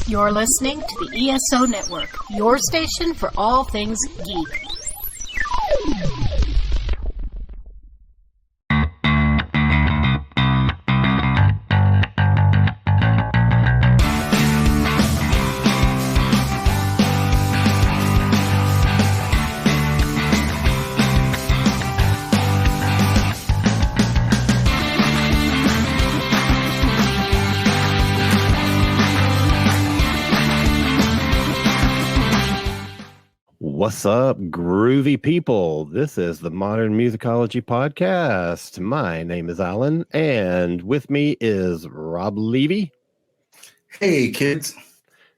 You're listening to the ESO Network, your station for all things geek. What's up, groovy people? This is the Modern Musicology podcast. My name is Alan, and with me is Rob Levy. Hey, kids.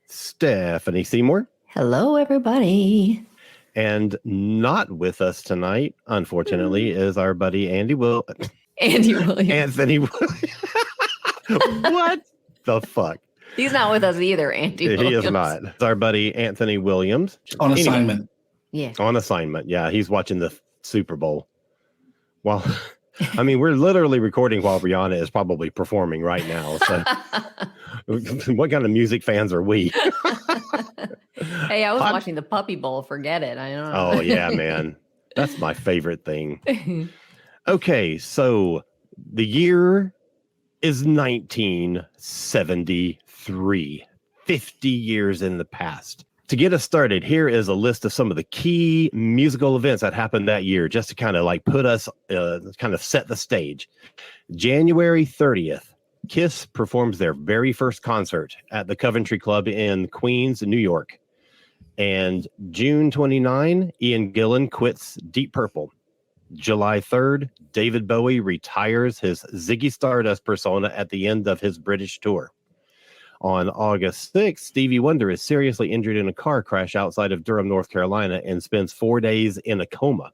Stephanie Seymour. Hello, everybody. And not with us tonight, unfortunately, is our buddy Andy Williams. Anthony Williams. What the fuck? He's not with us either, Andy Williams. He is not. It's our buddy Anthony Williams. On assignment. Yeah. On assignment. Yeah, he's watching the Super Bowl. Well, I mean, we're literally recording while Rihanna is probably performing right now. So what kind of music fans are we? Hey, I was watching the Puppy Bowl. Forget it. I don't know. Oh, yeah, man. That's my favorite thing. Okay, so the year is 1973. 50 years in the past. To get us started, here is a list of some of the key musical events that happened that year, just to kind of like put us, kind of set the stage. January 30th, Kiss performs their very first concert at the Coventry Club in Queens, New York. And June 29, Ian Gillan quits Deep Purple. July 3rd, David Bowie retires his Ziggy Stardust persona at the end of his British tour. On August 6th, Stevie Wonder is seriously injured in a car crash outside of Durham, North Carolina, and spends 4 days in a coma.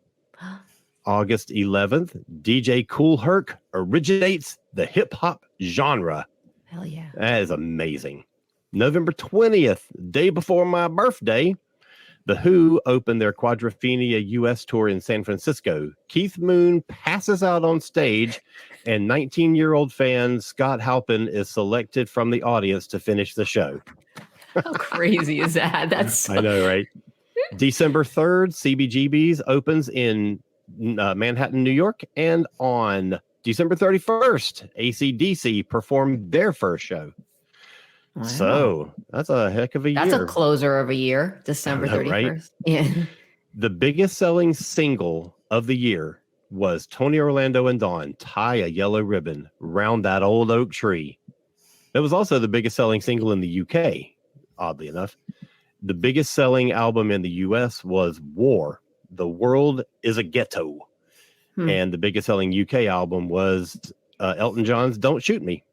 August 11th, DJ Kool Herc originates the hip-hop genre. Hell yeah. That is amazing. November 20th, day before my birthday, The Who opened their Quadrophenia U.S. tour in San Francisco. Keith Moon passes out on stage, and 19-year-old fan Scott Halpin is selected from the audience to finish the show. How crazy is that? That's I know, right? December 3rd, CBGB's opens in Manhattan, New York, and on December 31st, AC/DC performed their first show. Wow. So that's a heck of a year. That's a closer of a year, December 31st. Right? Yeah. The biggest selling single of the year was Tony Orlando and Dawn, Tie a Yellow Ribbon, Round That Old Oak Tree. It was also the biggest selling single in the UK, oddly enough. The biggest selling album in the US was War, The World is a Ghetto. And the biggest selling UK album was Elton John's Don't Shoot Me.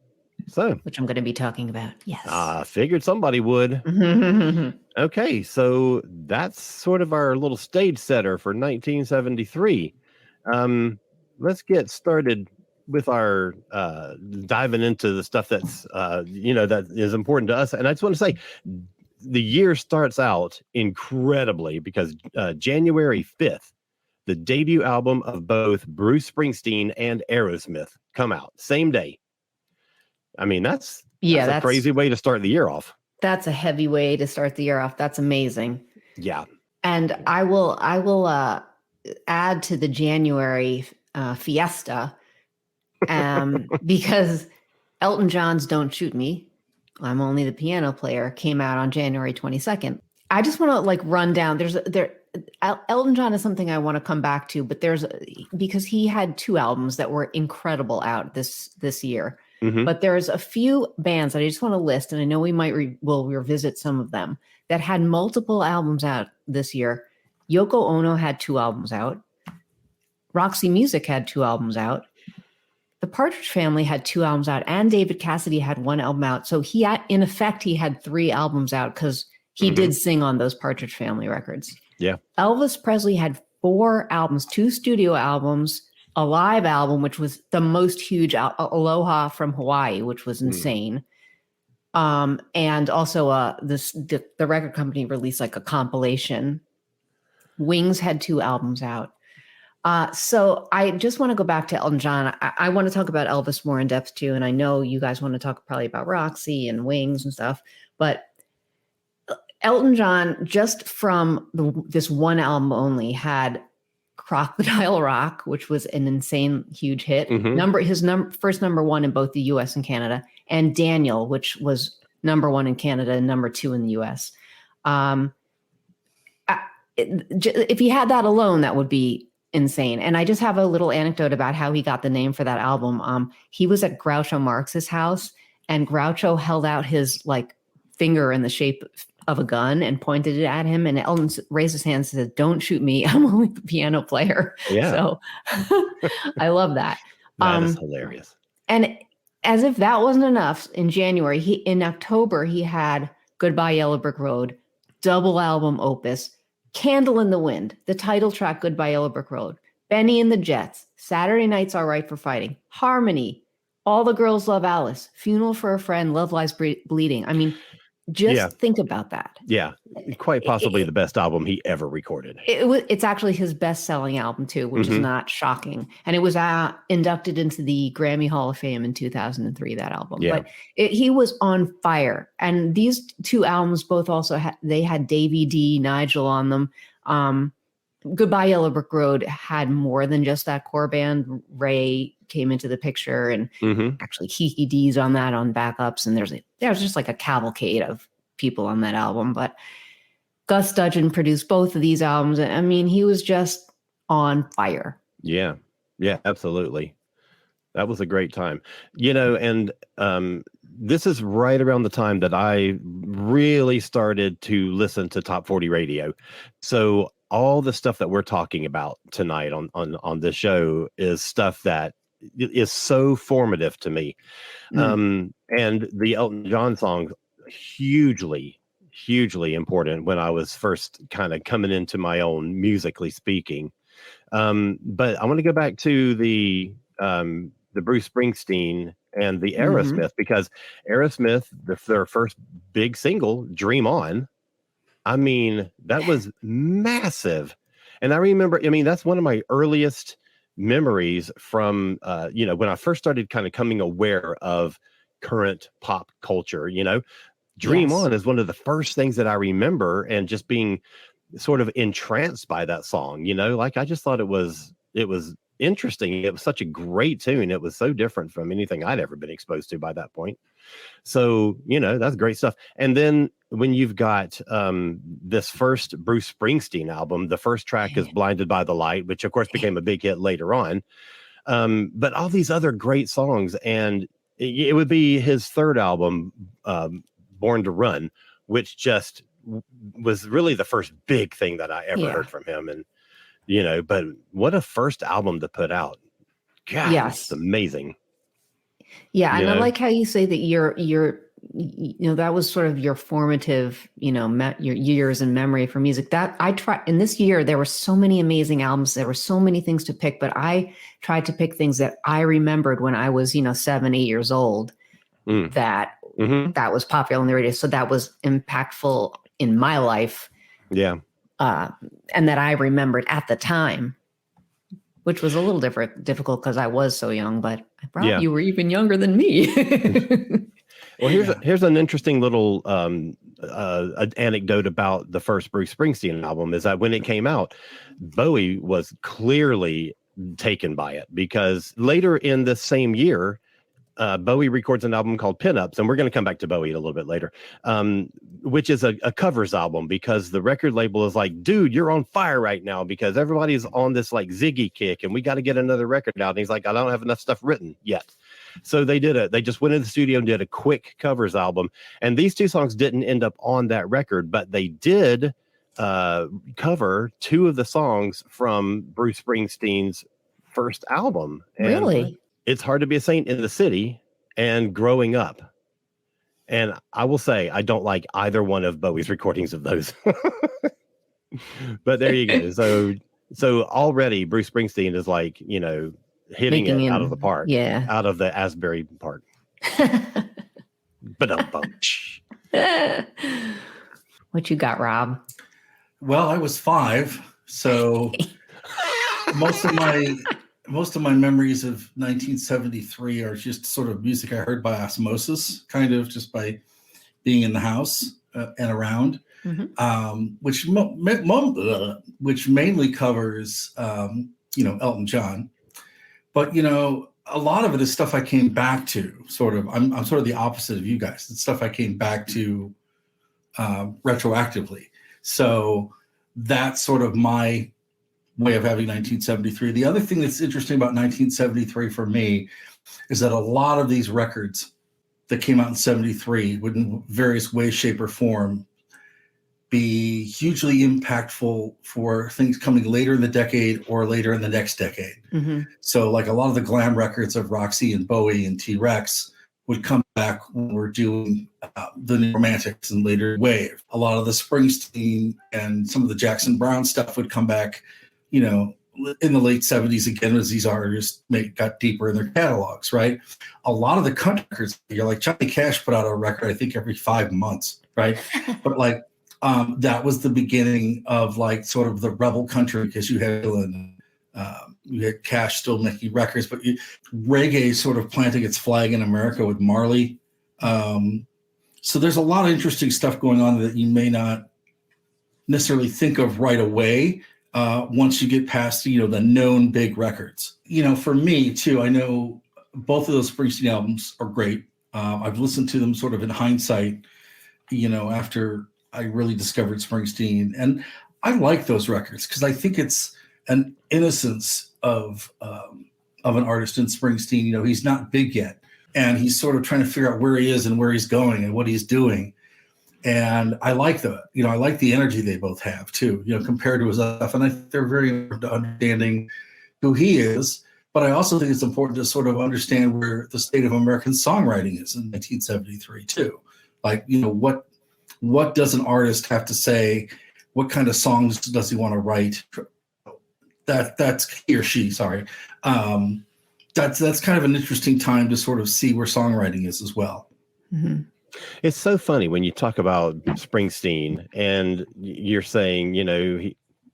So, which I'm going to be talking about. Yes. I figured somebody would. Okay, so that's sort of our little stage setter for 1973. Let's get started with our diving into the stuff that's that is important to us. And I just want to say the year starts out incredibly because January 5th, the debut album of both Bruce Springsteen and Aerosmith come out same day. I mean, that's a crazy way to start the year off. That's a heavy way to start the year off. That's amazing. Yeah. And I will add to the January fiesta because Elton John's Don't Shoot Me, I'm Only the Piano Player, came out on January 22nd. I just want to run down. Elton John is something I want to come back to, but because he had two albums that were incredible out this year. Mm-hmm. But there's a few bands that I just want to list, and I know we might will revisit some of them that had multiple albums out this year. Yoko Ono had 2 albums out. Roxy Music had 2 albums out. The Partridge Family had 2 albums out, and David Cassidy had 1 album out. So he had 3 albums out because he did sing on those Partridge Family records. Yeah. Elvis Presley had 4 albums, 2 studio albums, a live album, which was the most huge, Aloha from Hawaii, which was insane. And also the record company released a compilation. Wings had 2 albums out. So I just want to go back to Elton John. I want to talk about Elvis more in depth too. And I know you guys want to talk probably about Roxy and Wings and stuff, but Elton John, just from this one album only, had Crocodile Rock, which was an insane, huge hit. First number one in both the US and Canada, and Daniel, which was number one in Canada and number two in the US. If he had that alone, that would be insane. And I just have a little anecdote about how he got the name for that album. He was at Groucho Marx's house, and Groucho held out his like finger in the shape of a gun and pointed it at him, and Elton raised his hand and said, "Don't shoot me. I'm only the piano player." Yeah. So I love that. That is hilarious. And as if that wasn't enough, in October, he had Goodbye Yellow Brick Road, double album opus, Candle in the Wind, the title track, Goodbye Yellow Brick Road, Benny and the Jets, Saturday Night's All Right for Fighting, Harmony, All the Girls Love Alice, Funeral for a Friend, Love Lies Bleeding. I mean, just think about that. Yeah, quite possibly the best album he ever recorded. It's actually his best-selling album too, which is not shocking. And it was inducted into the Grammy Hall of Fame in 2003. That album, but he was on fire. And these two albums both also had Davey D, Nigel on them. Goodbye Yellow Brick Road had more than just that core band. Ray came into the picture, and actually Kiki D's on that on backups, and there's just like a cavalcade of people on that album. But Gus Dudgeon produced both of these albums. I mean, he was just on fire. Yeah, absolutely. That was a great time, and this is right around the time that I really started to listen to Top 40 radio. So all the stuff that we're talking about tonight on this show is stuff that is so formative to me. And the Elton John songs, hugely important when I was first kind of coming into my own, musically speaking. But I want to go back to the Bruce Springsteen and the Aerosmith, because Aerosmith, their first big single, Dream On, I mean, that was massive. And I remember, that's one of my earliest memories from, when I first started kind of coming aware of current pop culture. Dream On is one of the first things that I remember, and just being sort of entranced by that song. I just thought it was interesting. It was such a great tune. It was so different from anything I'd ever been exposed to by that point. So, that's great stuff. And then when you've got this first Bruce Springsteen album, the first track is Blinded by the Light, which of course became a big hit later on. But all these other great songs, and it would be his third album, Born to Run, which just was really the first big thing that I ever heard from him. And, but what a first album to put out. God, it's amazing. Yeah. And I like how you say that you're that was sort of your formative, your years in memory for music. That I tried in this year, there were so many amazing albums. There were so many things to pick, but I tried to pick things that I remembered when I was, 7, 8 years old, that was popular on the radio. So that was impactful in my life. Yeah. And that I remembered at the time, which was a little difficult because I was so young, but I brought you were even younger than me. Well, here's an interesting little anecdote about the first Bruce Springsteen album, is that when it came out, Bowie was clearly taken by it, because later in the same year, Bowie records an album called Pinups, and we're going to come back to Bowie a little bit later, which is a covers album, because the record label is like, dude, you're on fire right now, because everybody's on this like Ziggy kick, and we got to get another record out. And he's like, I don't have enough stuff written yet. So they just went in the studio and did a quick covers album. And these two songs didn't end up on that record, but they did cover two of the songs from Bruce Springsteen's first album. And really? It's Hard to Be a Saint in the City and Growing Up. And I will say, I don't like either one of Bowie's recordings of those. But there you go. So already Bruce Springsteen is like, hitting it out of the park. Yeah. Out of the Asbury Park. What you got, Rob? Well, I was 5, so most of my memories of 1973 are just sort of music I heard by osmosis, kind of just by being in the house and around. which mainly covers, Elton John. But, a lot of it is stuff I came back to, sort of. I'm sort of the opposite of you guys. It's stuff I came back to retroactively. So that's sort of my way of having 1973. The other thing that's interesting about 1973 for me is that a lot of these records that came out in 73 would in various ways, shape, or form be hugely impactful for things coming later in the decade or later in the next decade. So like a lot of the glam records of Roxy and Bowie and T-Rex would come back when we're doing the New Romantics and later Wave. A lot of the Springsteen and some of the Jackson Browne stuff would come back, in the late 70s again, as these artists got deeper in their catalogs, right? A lot of the country records, like Johnny Cash put out a record, I think every 5 months, right? But like that was the beginning of like sort of the rebel country, because you had Dylan, you had Cash still making records, but reggae sort of planting its flag in America with Marley. So there's a lot of interesting stuff going on that you may not necessarily think of right away. Once you get past, the known big records. For me too, I know both of those Springsteen albums are great. I've listened to them sort of in hindsight, after I really discovered Springsteen. And I like those records because I think it's an innocence of an artist in Springsteen. He's not big yet, and he's sort of trying to figure out where he is and where he's going and what he's doing. And I like the energy they both have too, compared to his stuff. And I think they're very important to understanding who he is. But I also think it's important to sort of understand where the state of American songwriting is in 1973 too. Like, what does an artist have to say? What kind of songs does he want to write? That's he or she, sorry. That's kind of an interesting time to sort of see where songwriting is as well. It's so funny when you talk about Springsteen and you're saying,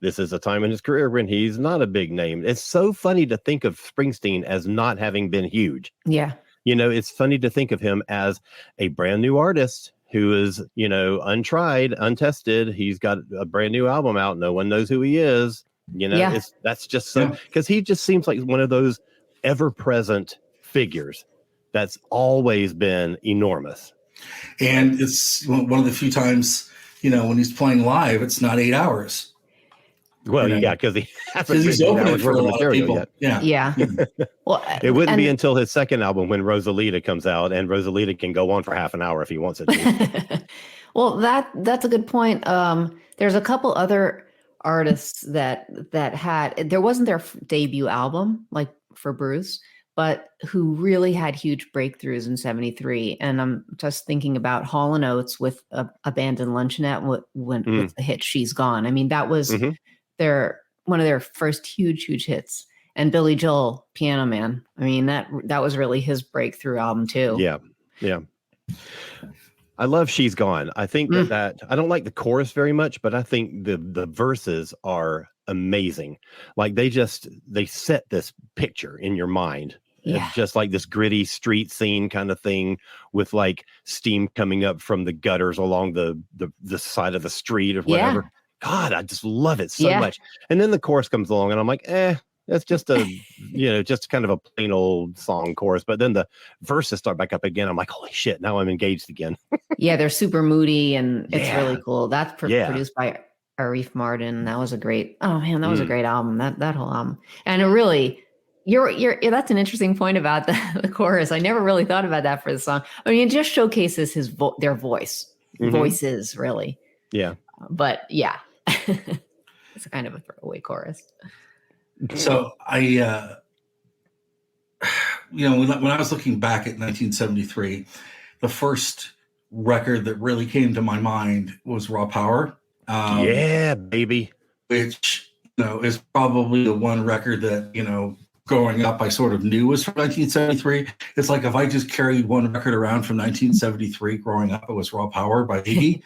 this is a time in his career when he's not a big name. It's so funny to think of Springsteen as not having been huge. Yeah. It's funny to think of him as a brand new artist who is, untried, untested. He's got a brand new album out. No one knows who he is. That's just so, because he just seems like one of those ever-present figures that's always been enormous. And it's one of the few times, when he's playing live, it's not 8 hours. Well, because he's opening for a lot of people. Yet. Yeah. Well, it wouldn't be until his second album when Rosalita comes out, and Rosalita can go on for half an hour if he wants it to. Well, that's a good point. There's a couple other artists that there wasn't their debut album like for Bruce, but who really had huge breakthroughs in 73. And I'm just thinking about Hall & Oates with Abandoned Luncheonette with the hit She's Gone. I mean, that was one of their first huge hits. And Billy Joel, Piano Man. I mean, that was really his breakthrough album too. Yeah. I love She's Gone. I think that I don't like the chorus very much, but I think the verses are amazing. Like they set this picture in your mind. Yeah. It's just like this gritty street scene kind of thing with like steam coming up from the gutters along the side of the street or whatever. Yeah. God, I just love it so much. And then the chorus comes along and I'm like, that's just just kind of a plain old song chorus. But then the verses start back up again. I'm like, holy shit, now I'm engaged again. Yeah, they're super moody and it's really cool. That's produced by Arif Mardin. That was a great a great album. That whole album. And it really that's an interesting point about the chorus. I never really thought about that for the song. I mean, it just showcases their voices really. Yeah. But yeah, it's kind of a throwaway chorus. So I, when I was looking back at 1973, the first record that really came to my mind was Raw Power. Yeah, baby. Which, is probably the one record that, growing up, I sort of knew was from 1973. It's like if I just carried one record around from 1973 growing up, it was Raw Power by Iggy.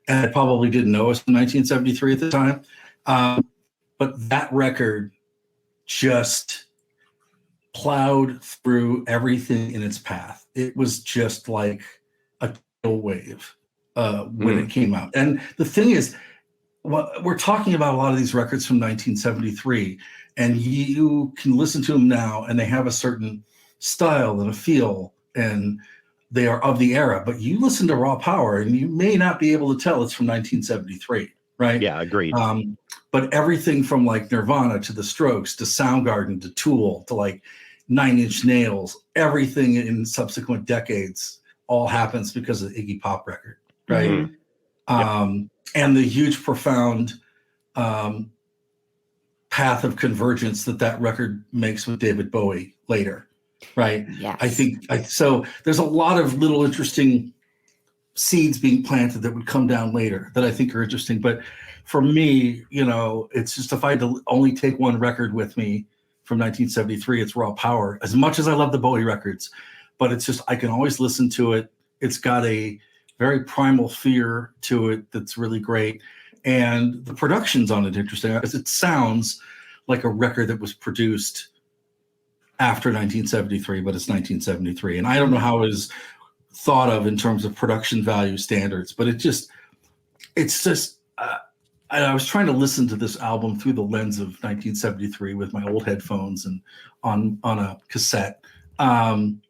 And I probably didn't know it was from 1973 at the time. But that record just plowed through everything in its path. It was just like a tidal wave. when it came out. And the thing is, we're talking about a lot of these records from 1973, and you can listen to them now, and they have a certain style and a feel, and they are of the era. But you listen to Raw Power, and you may not be able to tell it's from 1973, right? Yeah, agreed. But everything from like Nirvana to the Strokes to Soundgarden to Tool to like Nine Inch Nails, everything in subsequent decades all happens because of the Iggy Pop record, right? Mm-hmm. And the huge, profound path of convergence that record makes with David Bowie later, right? Yes. I think so. There's a lot of little interesting seeds being planted that would come down later that I think are interesting. But for me, it's just, if I had to only take one record with me from 1973, it's Raw Power. As much as I love the Bowie records, but it's just, I can always listen to it. It's got a very primal fear to it that's really great. And the production's on it interesting, because it sounds like a record that was produced after 1973, but it's 1973. And I don't know how it is thought of in terms of production value standards, but it's just I was trying to listen to this album through the lens of 1973 with my old headphones and on a cassette. And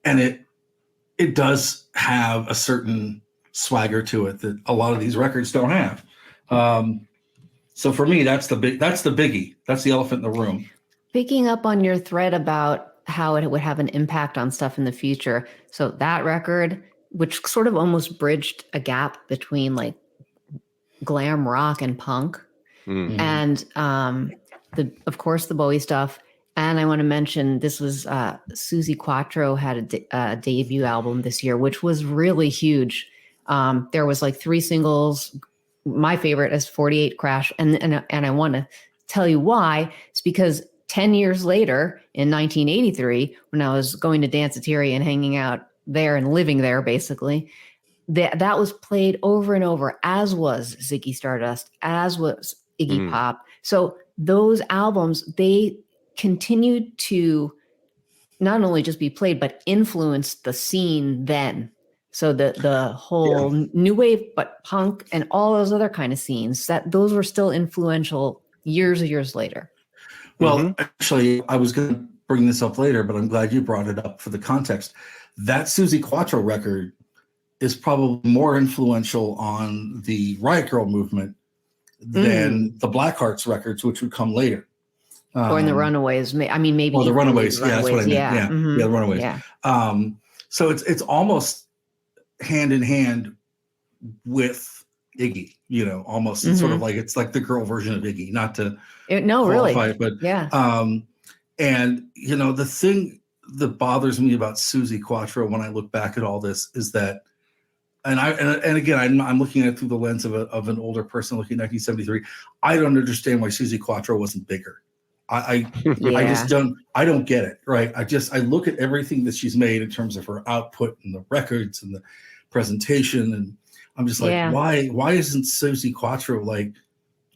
it does have a certain swagger to it that a lot of these records don't have. So for me, that's the biggie. That's the elephant in the room. Picking up on your thread about how it would have an impact on stuff in the future. So that record, which sort of almost bridged a gap between like glam rock and punk, and of course the Bowie stuff. And I want to mention, this was Suzi Quatro had a debut album this year, which was really huge. There was like 3 singles. My favorite is 48 Crash. And I want to tell you why. It's because 10 years later, in 1983, when I was going to Danceteria and hanging out there and living there, basically, that was played over and over, as was Ziggy Stardust, as was Iggy Pop. So those albums, they continued to not only just be played, but influence the scene then. So the whole new wave, but punk and all those other kind of scenes, those were still influential years and years later. Well, actually, I was going to bring this up later, but I'm glad you brought it up for the context. That Suzi Quatro record is probably more influential on the Riot Grrrl movement than the Blackhearts records, which would come later. Or in the Runaways. I mean, maybe. Well, the Runaways. Yeah, that's what I meant. Yeah, the Runaways. Yeah. So it's almost hand in hand with Iggy, almost. It's sort of like, it's like the girl version of Iggy, not to qualify it, but yeah. And the thing that bothers me about Suzi Quatro when I look back at all this is that, and again, I'm looking at it through the lens of an older person looking at 1973. I don't understand why Suzi Quatro wasn't bigger. I just don't get it. Right. I look at everything that she's made in terms of her output and the records and the presentation, and I'm just like, why isn't Suzi Quatro like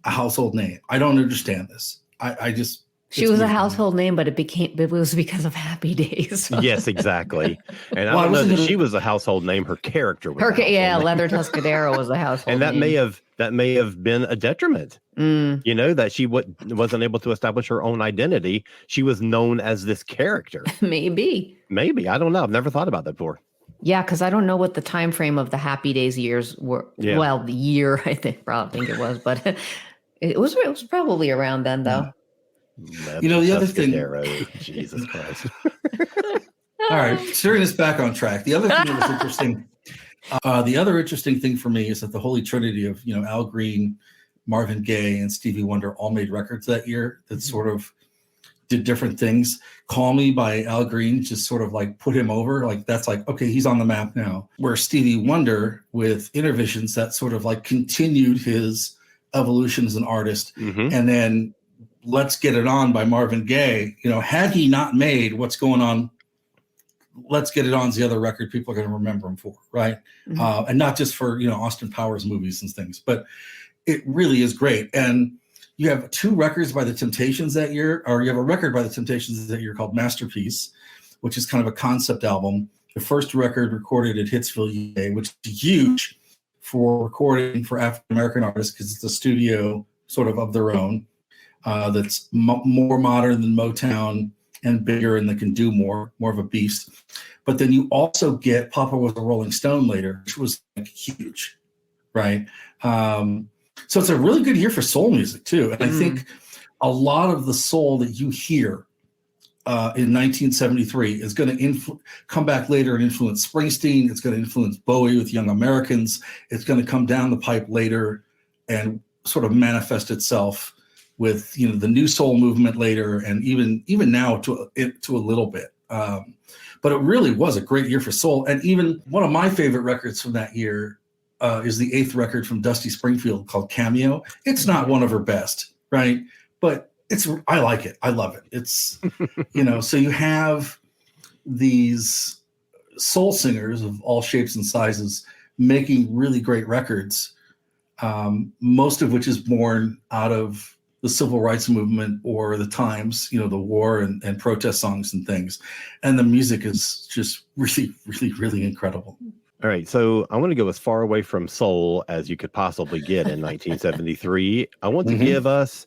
a household name? I don't understand this. She was a household name, but it was because of Happy Days. Yes, exactly. And I don't know that she was a household name. Her character was. Leather Tuscadero was a household and name. that may have been a detriment. That she wasn't able to establish her own identity. She was known as this character. Maybe. I don't know. I've never thought about that before. Yeah, because I don't know what the time frame of the Happy Days years were. Yeah. Well, the year probably think it was, but it was probably around then, though. The other thing. Jesus Christ. All right, steering this back on track. The other thing that was interesting. The other interesting thing for me is that the Holy Trinity of Al Green, Marvin Gaye, and Stevie Wonder all made records that year that sort of did different things. Call Me by Al Green just sort of like put him over. Like that's like, okay, he's on the map now. Where Stevie Wonder with Innervisions, that sort of like continued his evolution as an artist. And then Let's Get It On by Marvin Gaye, had he not made What's Going On, Let's Get It On's the other record people are going to remember him for, right? And not just for, Austin Powers movies and things, but it really is great. And you have 2 records by the Temptations that year, or you have a record by the Temptations that year called Masterpiece, which is kind of a concept album. The first record recorded at Hitsville, UK, which is huge for recording for African American artists because it's a studio sort of their own that's more modern than Motown and bigger, and they can do more of a beast. But then you also get Papa Was a Rolling Stone later, which was like huge, right? So it's a really good year for soul music too. And I think a lot of the soul that you hear in 1973 is going to come back later and influence Springsteen. It's going to influence Bowie with Young Americans. It's going to come down the pipe later and sort of manifest itself with the new soul movement later, and even now to a little bit. But it really was a great year for soul. And even one of my favorite records from that year is the 8th record from Dusty Springfield called Cameo. It's not one of her best, right? But I like it. I love it. It's, so you have these soul singers of all shapes and sizes making really great records, most of which is born out of the civil rights movement or the times, the war and protest songs and things. And the music is just really, really, really incredible. All right. So I want to go as far away from soul as you could possibly get in 1973. I want to give us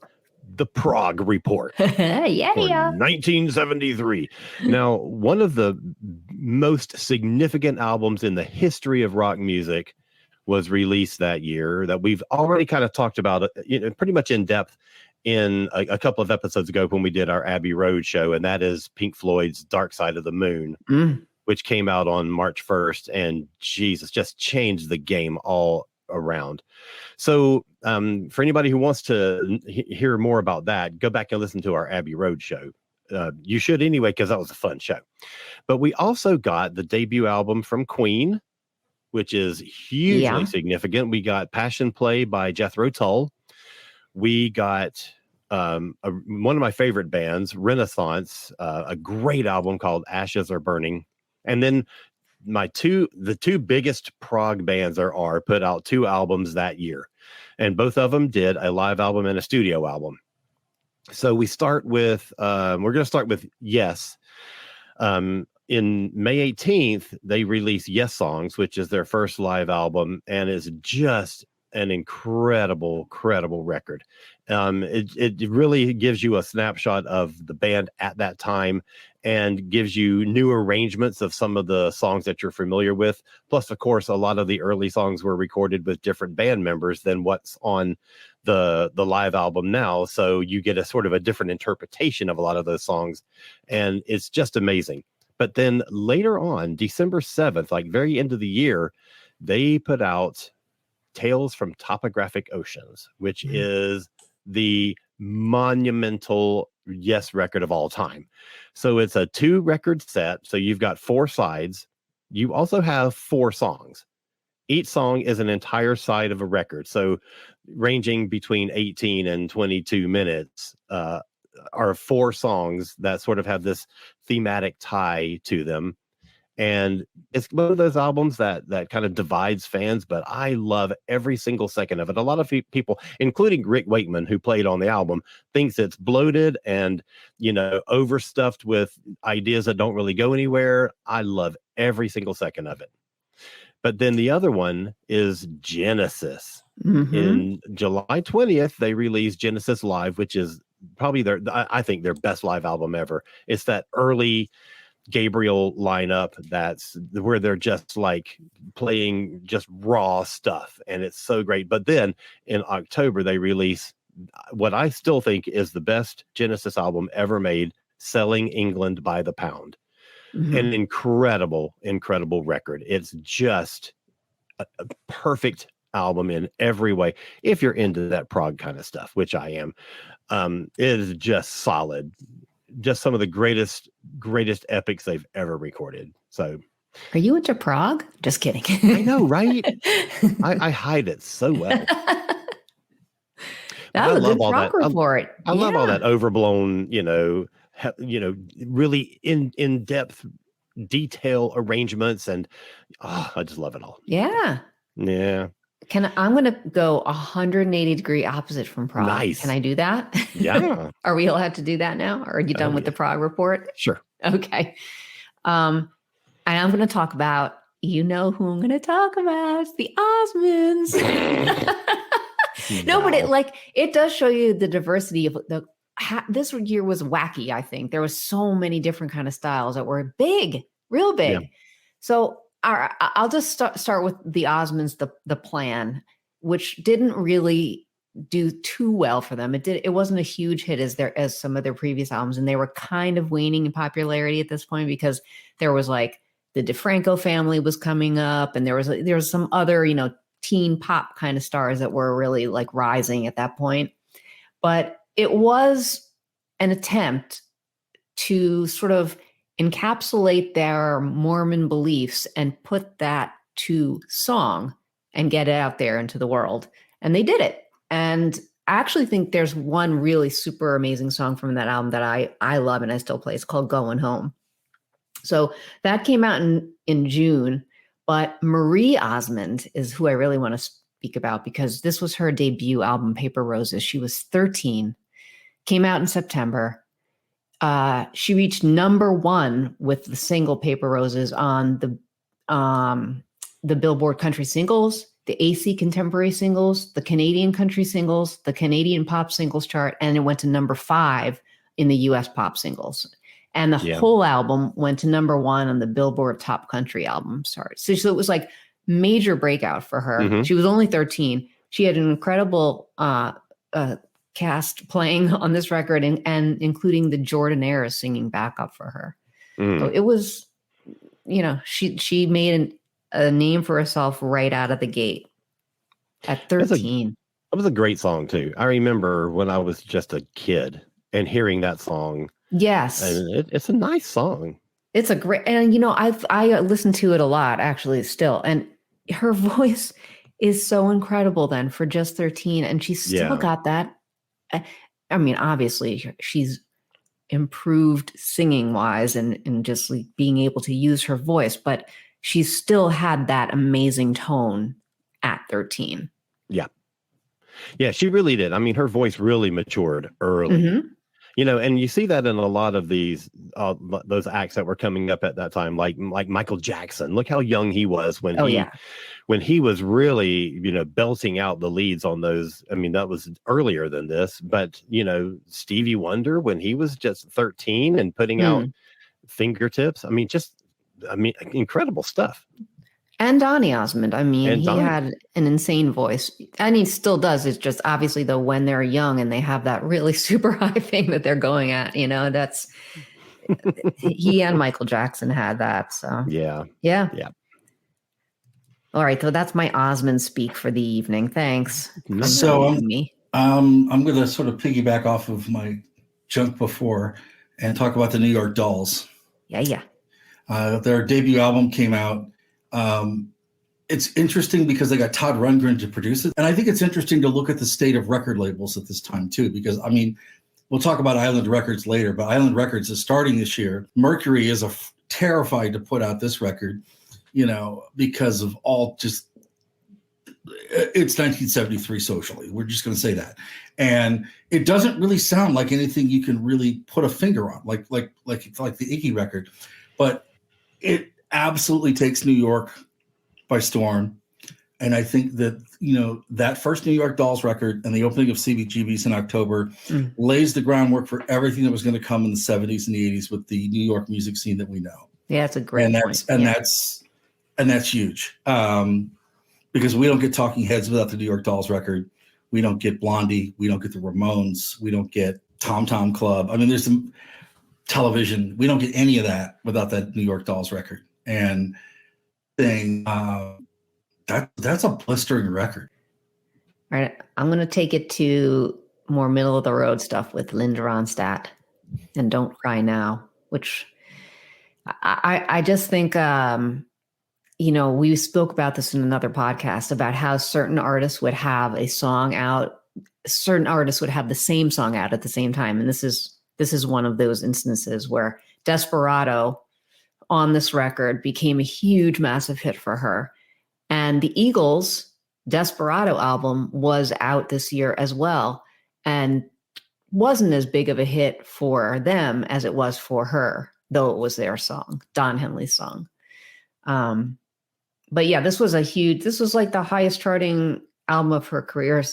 the Prague Report for 1973. Now, one of the most significant albums in the history of rock music was released that year that we've already kind of talked about pretty much in depth in a couple of episodes ago when we did our Abbey Road show, and that is Pink Floyd's Dark Side of the Moon, which came out on March 1st, and Jesus, just changed the game all around. So for anybody who wants to hear more about that, go back and listen to our Abbey Road show. You should anyway, because that was a fun show. But we also got the debut album from Queen, which is hugely significant. We got Passion Play by Jethro Tull. We got one of my favorite bands, Renaissance, a great album called Ashes Are Burning. And then the two biggest prog bands there are put out 2 albums that year. And both of them did a live album and a studio album. So we start with, we're going to start with Yes. In May 18th, they released Yes Songs, which is their first live album, and is just an incredible record. It really gives you a snapshot of the band at that time and gives you new arrangements of some of the songs that you're familiar with. Plus, of course, a lot of the early songs were recorded with different band members than what's on the live album now. So you get a sort of a different interpretation of a lot of those songs, and it's just amazing. But then later on, December 7th, like very end of the year, they put out Tales from Topographic Oceans, which is the monumental Yes record of all time. So it's a 2-record set. So you've got 4 sides. You also have 4 songs. Each song is an entire side of a record. So ranging between 18 and 22 minutes are 4 songs that sort of have this thematic tie to them. And it's one of those albums that kind of divides fans, but I love every single second of it. A lot of people, including Rick Wakeman, who played on the album, thinks it's bloated and, overstuffed with ideas that don't really go anywhere. I love every single second of it. But then the other one is Genesis. In July 20th, they released Genesis Live, which is probably I think their best live album ever. It's that early Gabriel lineup that's where they're just like playing just raw stuff, and it's so great. But then in October they release what I still think is the best Genesis album ever made, Selling England by the Pound. An incredible record. It's just a perfect album in every way if you're into that prog kind of stuff, which I am. It is just solid. Just some of the greatest epics they've ever recorded. So, are you into prog? Just kidding. I know, right? I hide it so well. That was a good prog report. I love all that overblown, really in depth detail arrangements, and I just love it all. Yeah. I'm going to go 180 degree opposite from prog. Nice. Can I do that? Yeah. Are we allowed to do that now? Or are you done with the prog report? Sure. Okay. And I'm going to talk about you know who I'm going to talk about. It's the Osmonds. No, but it does show you the diversity of this year was wacky. I think there was so many different kind of styles that were big, real big. Yeah. So I'll just start with the Osmonds, the Plan, which didn't really do too well for them. It wasn't a huge hit as some of their previous albums, and they were kind of waning in popularity at this point because there was like the DeFranco family was coming up, and there was some other, teen pop kind of stars that were really like rising at that point. But it was an attempt to sort of encapsulate their Mormon beliefs and put that to song and get it out there into the world. And they did it. And I actually think there's one really super amazing song from that album that I love and I still play. It's called Going Home. So that came out in June. But Marie Osmond is who I really want to speak about because this was her debut album, Paper Roses. She was 13, came out in September. She reached number 1 with the single Paper Roses on the Billboard Country Singles, the AC Contemporary Singles, the Canadian Country Singles, the Canadian Pop Singles chart, and it went to number 5 in the US Pop Singles. And the whole album went to number 1 on the Billboard Top Country Album chart. So it was like major breakout for her. Mm-hmm. She was only 13. She had an incredible cast playing on this record and including the Jordanaires singing backup for her. So it was, she made a name for herself right out of the gate at 13. That was a great song too. I remember when I was just a kid and hearing that song. Yes. And it's a nice song. It's a great, and I listen to it a lot actually still. And her voice is so incredible then for just 13. And she's still got that. I mean, obviously she's improved singing wise and just like being able to use her voice, but she still had that amazing tone at 13. Yeah. Yeah, she really did. I mean, her voice really matured early. Mm-hmm. And you see that in a lot of these those acts that were coming up at that time, like Michael Jackson. Look how young he was when he was really, belting out the leads on those. I mean, that was earlier than this, but Stevie Wonder when he was just 13 and putting out Fingertips. I mean, incredible stuff. And Donny Osmond. I mean, he had an insane voice. And he still does. It's just obviously, though, when they're young and they have that really super high thing that they're going at, that's he and Michael Jackson had that. So, yeah. All right. So that's my Osmond speak for the evening. Thanks. So I'm going to sort of piggyback off of my junk before and talk about the New York Dolls. Yeah. Their debut album came out. It's interesting because they got Todd Rundgren to produce it. And I think it's interesting to look at the state of record labels at this time too, because I mean, we'll talk about Island Records later, but Island Records is starting this year. Mercury is terrified to put out this record, because of it's 1973 socially. We're just going to say that. And it doesn't really sound like anything you can really put a finger on, like the Iggy record, but it absolutely takes New York by storm. And I think that, that first New York Dolls record and the opening of CBGB's in October lays the groundwork for everything that was going to come in the 70s and the 80s with the New York music scene that we know. Yeah, it's a great point. That's huge. Because we don't get Talking Heads without the New York Dolls record. We don't get Blondie. We don't get the Ramones. We don't get Tom Tom Club. I mean, there's some Television. We don't get any of that without that New York Dolls record. And that's a blistering record. All right, I'm going to take it to more middle of the road stuff with Linda Ronstadt and Don't Cry Now, which I just think, we spoke about this in another podcast about how certain artists would have a song out, certain artists would have the same song out at the same time. And this is one of those instances where Desperado on this record became a huge, massive hit for her. And the Eagles' Desperado album was out this year as well and wasn't as big of a hit for them as it was for her, though it was their song, Don Henley's song. But yeah, this was like the highest charting album of her career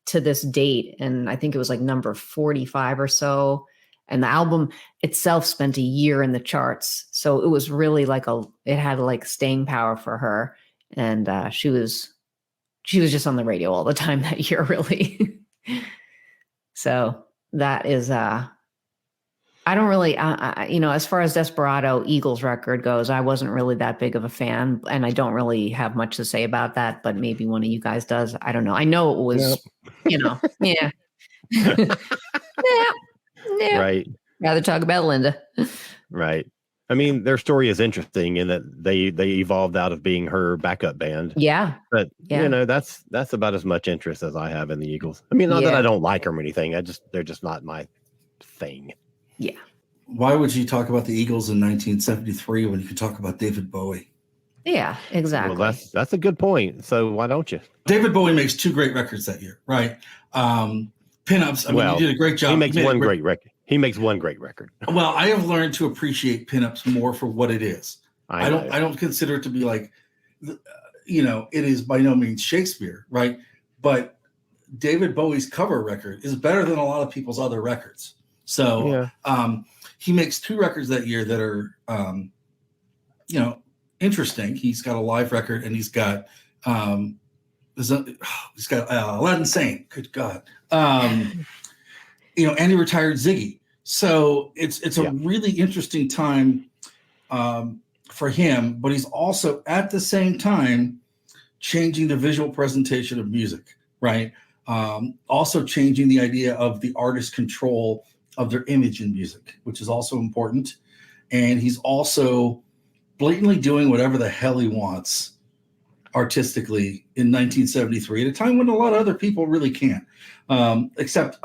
to this date. And I think it was like number 45 or so. And the album itself spent a year in the charts. So it was really like it had like staying power for her. And she was just on the radio all the time that year, really. So that is, I don't really, as far as Desperado Eagles record goes, I wasn't really that big of a fan, and I don't really have much to say about that, but maybe one of you guys does. I don't know. I know it was, yeah. Yeah. Right. Rather talk about Linda. Right. I mean, their story is interesting in that they evolved out of being her backup band. Yeah. But that's about as much interest as I have in the Eagles. I mean, not that I don't like them or anything. They're just not my thing. Yeah. Why would you talk about the Eagles in 1973 when you could talk about David Bowie? Yeah, exactly. Well, that's a good point. So why don't you? David Bowie makes 2 great records that year, right? Pinups. I mean, you did a great job. He makes one great record. He makes one great record. Well, I have learned to appreciate Pinups more for what it is. I don't consider it to be like, it is by no means Shakespeare, right? But David Bowie's cover record is better than a lot of people's other records. So he makes 2 records that year that are, interesting. He's got a live record, and he's got Aladdin Sane. Good God. And he retired Ziggy. So it's a really interesting time for him, but he's also at the same time changing the visual presentation of music, right? Also changing the idea of the artist's control of their image in music, which is also important. And he's also blatantly doing whatever the hell he wants artistically in 1973 at a time when a lot of other people really can't. Except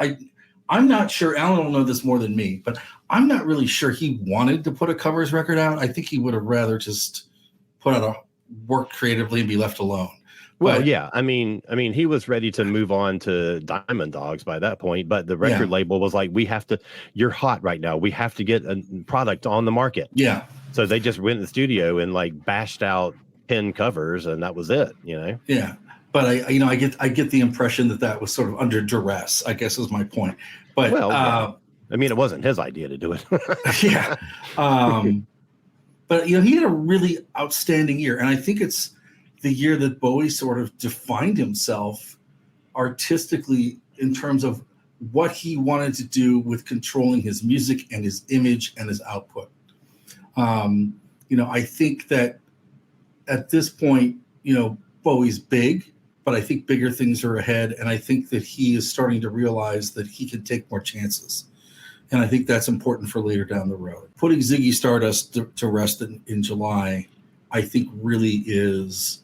I'm not sure, Alan will know this more than me, but I'm not really sure he wanted to put a covers record out. I think he would have rather just put out a work creatively and be left alone. Well, yeah. I mean, he was ready to move on to Diamond Dogs by that point, but the record label was like, you're hot right now. We have to get a product on the market. Yeah. So they just went in the studio and like bashed out 10 covers, and that was it, Yeah. But I get the impression that was sort of under duress, I guess is my point. But it wasn't his idea to do it. Yeah. But he had a really outstanding year, and I think it's the year that Bowie sort of defined himself artistically in terms of what he wanted to do with controlling his music and his image and his output. I think that at this point, Bowie's big, but I think bigger things are ahead. And I think that he is starting to realize that he can take more chances. And I think that's important for later down the road. Putting Ziggy Stardust to rest in July, I think really is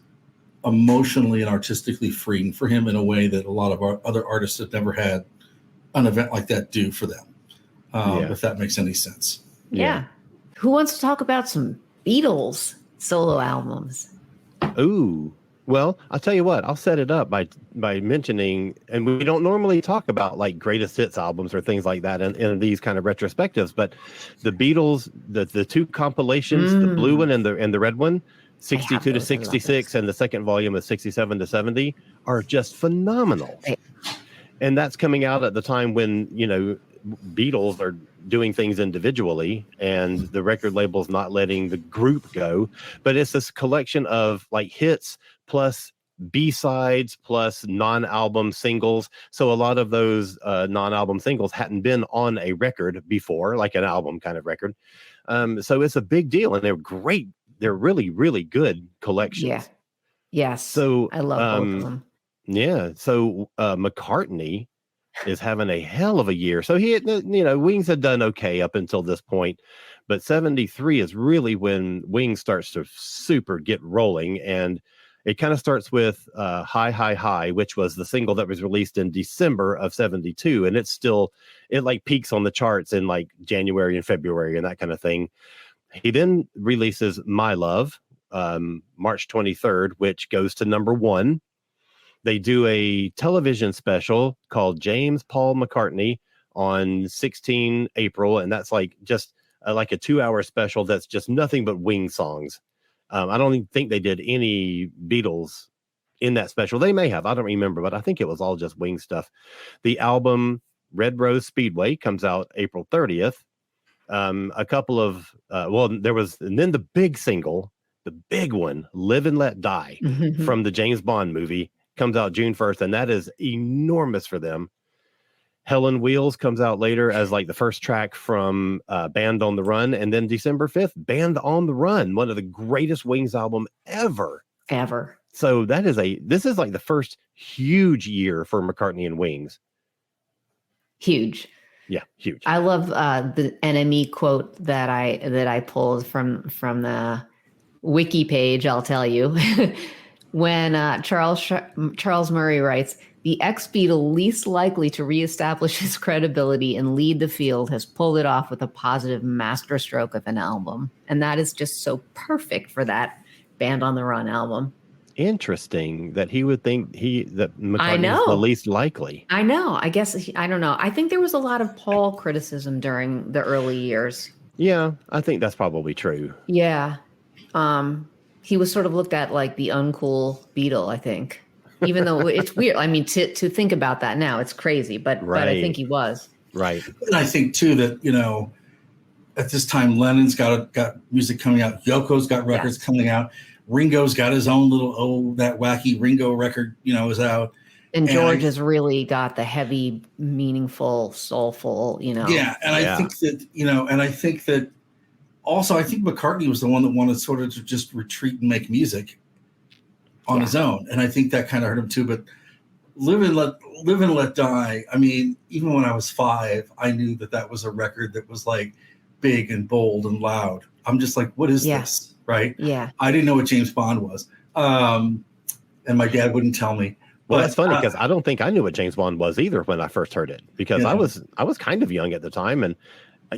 emotionally and artistically freeing for him in a way that a lot of our other artists have never had an event like that do for them. If that makes any sense. Yeah. Who wants to talk about some Beatles solo albums? Ooh. Well, I'll tell you what, I'll set it up by mentioning, and we don't normally talk about like greatest hits albums or things like that in these kind of retrospectives, but the Beatles, the 2 compilations, the blue one and the red one, 62 to 66, and the second volume of 67 to 70 are just phenomenal. And that's coming out at the time when, Beatles are doing things individually and the record label's not letting the group go, but it's this collection of like hits plus B-sides plus non-album singles. So a lot of those non-album singles hadn't been on a record before, like an album kind of record. So it's a big deal, and they're great. They're really, really good collections. Yeah. Yes. So I love both of them. Yeah. So McCartney is having a hell of a year. So he had, Wings had done okay up until this point, but 73 is really when Wings starts to super get rolling. And it kind of starts with High, High, High, which was the single that was released in December of 72. And it like peaks on the charts in like January and February and that kind of thing. He then releases My Love, March 23rd, which goes to number 1. They do a television special called James Paul McCartney on 16 April. And that's like just like a 2-hour special that's just nothing but Wings songs. I don't even think they did any Beatles in that special. They may have, I don't remember, but I think it was all just Wings stuff. The album Red Rose Speedway comes out April 30th. A couple of there was, and then the big single, the big one, Live and Let Die, from the James Bond movie, comes out June 1st, and that is enormous for them. Hell on Wheels comes out later as like the first track from Band on the Run, and then December 5th, Band on the Run, one of the greatest Wings album ever. So this is like the first huge year for McCartney and Wings. Huge. Yeah, huge. I love the NME quote that I pulled from the wiki page. I'll tell you, when Charles Murray writes, "The ex-Beatle least likely to reestablish his credibility and lead the field has pulled it off with a positive masterstroke of an album," and that is just so perfect for that Band on the Run album. Interesting that he would think that McCartney is the least likely. I know. I guess I don't know. I think there was a lot of Paul criticism during the early years. Yeah, I think that's probably true. Yeah. He was sort of looked at like the uncool Beatle, I think. Even though it's weird. I mean, to think about that now, it's crazy, but I think he was. Right. And I think too that, at this time Lennon's got music coming out, Yoko's got records coming out. Ringo's got his own little, that wacky Ringo record, is out. And George has really got the heavy, meaningful, soulful, Yeah. And I think that, also, I think McCartney was the one that wanted sort of to just retreat and make music on his own. And I think that kind of hurt him too. But Live and Let Die. I mean, even when I was 5, I knew that was a record that was like big and bold and loud. I'm just like, what is this? Right? Yeah. I didn't know what James Bond was. And my dad wouldn't tell me. Well, that's funny because I don't think I knew what James Bond was either when I first heard it, because I was kind of young at the time. And, I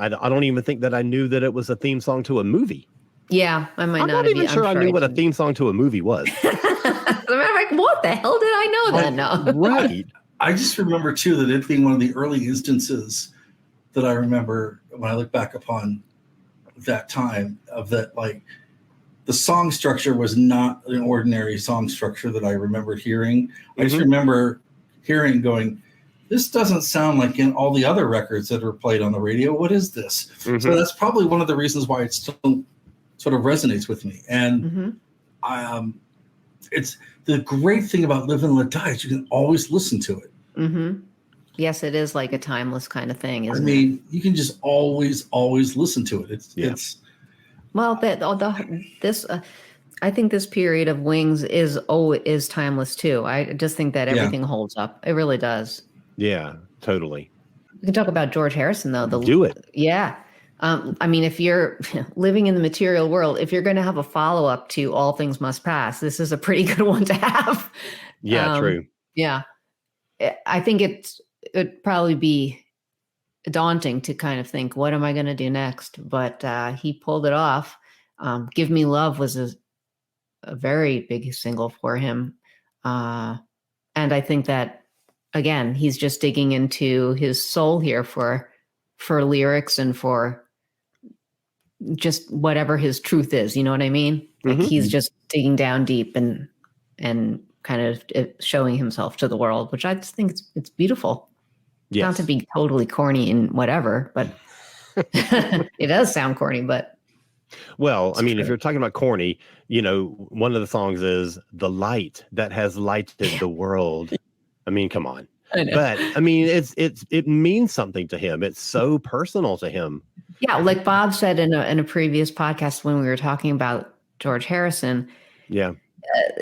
don't even think that I knew that it was a theme song to a movie. Yeah, I might I'm not even sure I knew what a theme song to a movie was. I'm like, what the hell did I know that? No. Right. I just remember too that it being one of the early instances that I remember when I look back upon that time of that, like the song structure was not an ordinary song structure that I remembered hearing. I just remember hearing going, this doesn't sound like in all the other records that are played on the radio. What is this? So that's probably one of the reasons why it still sort of resonates with me. And it's the great thing about Live and Let Die is you can always listen to it. Yes, it is like a timeless kind of thing, isn't it? I mean, you can just always listen to it. It's well, I think this period of Wings is timeless too. I just think that everything holds up. It really does. Yeah, totally. We can talk about George Harrison though. Do it. Yeah. I mean, if you're living in the material world, if you're going to have a follow-up to All Things Must Pass, this is a pretty good one to have. Yeah, true. Yeah. I think it'd probably be daunting to kind of think, what am I going to do next? But he pulled it off. Give Me Love was a very big single for him. And I think that, again, he's just digging into his soul here for lyrics and for just whatever his truth is. You know what I mean? Like he's just digging down deep and kind of showing himself to the world, which I just think it's beautiful. Yes. Not to be totally corny and whatever, but it does sound corny, but. Well, I mean, if you're talking about corny, one of the songs is The Light That Has Lighted the World. I mean, come on. But I mean, it means something to him. It's so personal to him. Yeah. Like Bob said in a previous podcast, when we were talking about George Harrison. Yeah.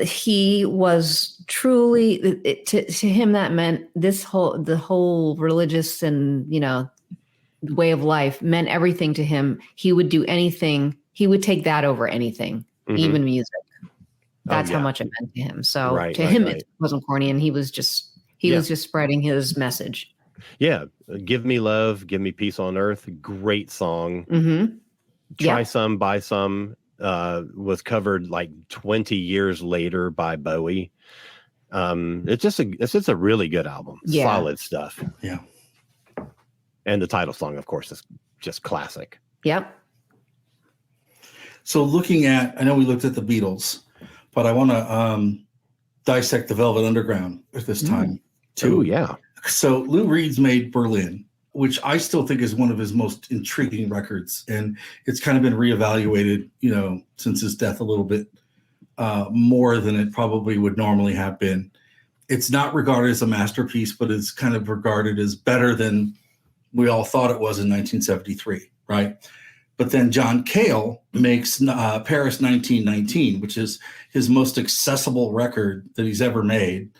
He was truly to him that meant the whole religious and way of life meant everything to him. He would do anything. He would take that over anything, even music. That's how much it meant to him. So to him, it wasn't corny, and he was just spreading his message. Yeah, Give Me Love, Give Me Peace on Earth. Great song. Try Some, Buy Some. Was covered like 20 years later by Bowie. It's just a really good album. Solid stuff. Yeah. And the title song, of course, is just classic. Yep. So looking at, I know we looked at the Beatles, but I want to dissect the Velvet Underground at this time too. Oh, yeah. So Lou Reed's made Berlin, which I still think is one of his most intriguing records. And it's kind of been reevaluated, since his death a little bit more than it probably would normally have been. It's not regarded as a masterpiece, but it's kind of regarded as better than we all thought it was in 1973, right? But then John Cale makes Paris 1919, which is his most accessible record that he's ever made.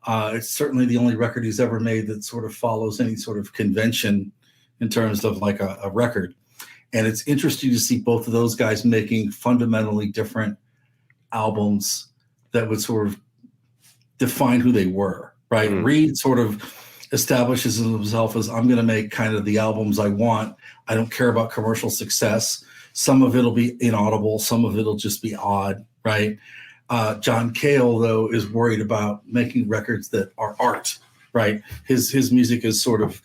It's certainly the only record he's ever made that sort of follows any sort of convention in terms of like a record. And it's interesting to see both of those guys making fundamentally different albums that would sort of define who they were, right? Reed sort of establishes himself as, I'm going to make kind of the albums I want. I don't care about commercial success. Some of it'll be inaudible. Some of it'll just be odd, right? John Cale, though, is worried about making records that are art, right? His music is sort of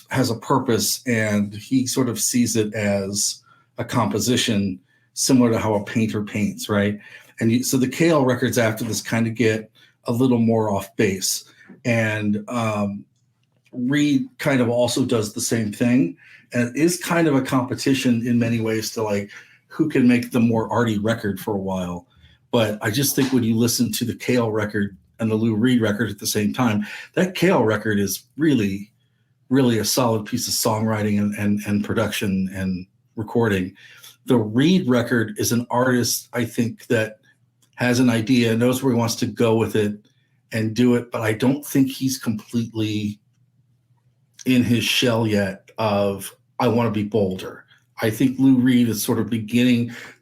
has a purpose, and he sort of sees it as a composition similar to how a painter paints, right? And so the Cale records after this kind of get a little more off base. And Reed kind of also does the same thing, and it is kind of a competition in many ways to like who can make the more arty record for a while. But I just think when you listen to the Cale record and the Lou Reed record at the same time, that Cale record is really, really a solid piece of songwriting and production and recording. The Reed record is an artist, I think, that has an idea, knows where he wants to go with it and do it, but I don't think he's completely in his shell yet of, I want to be bolder. I think Lou Reed is sort of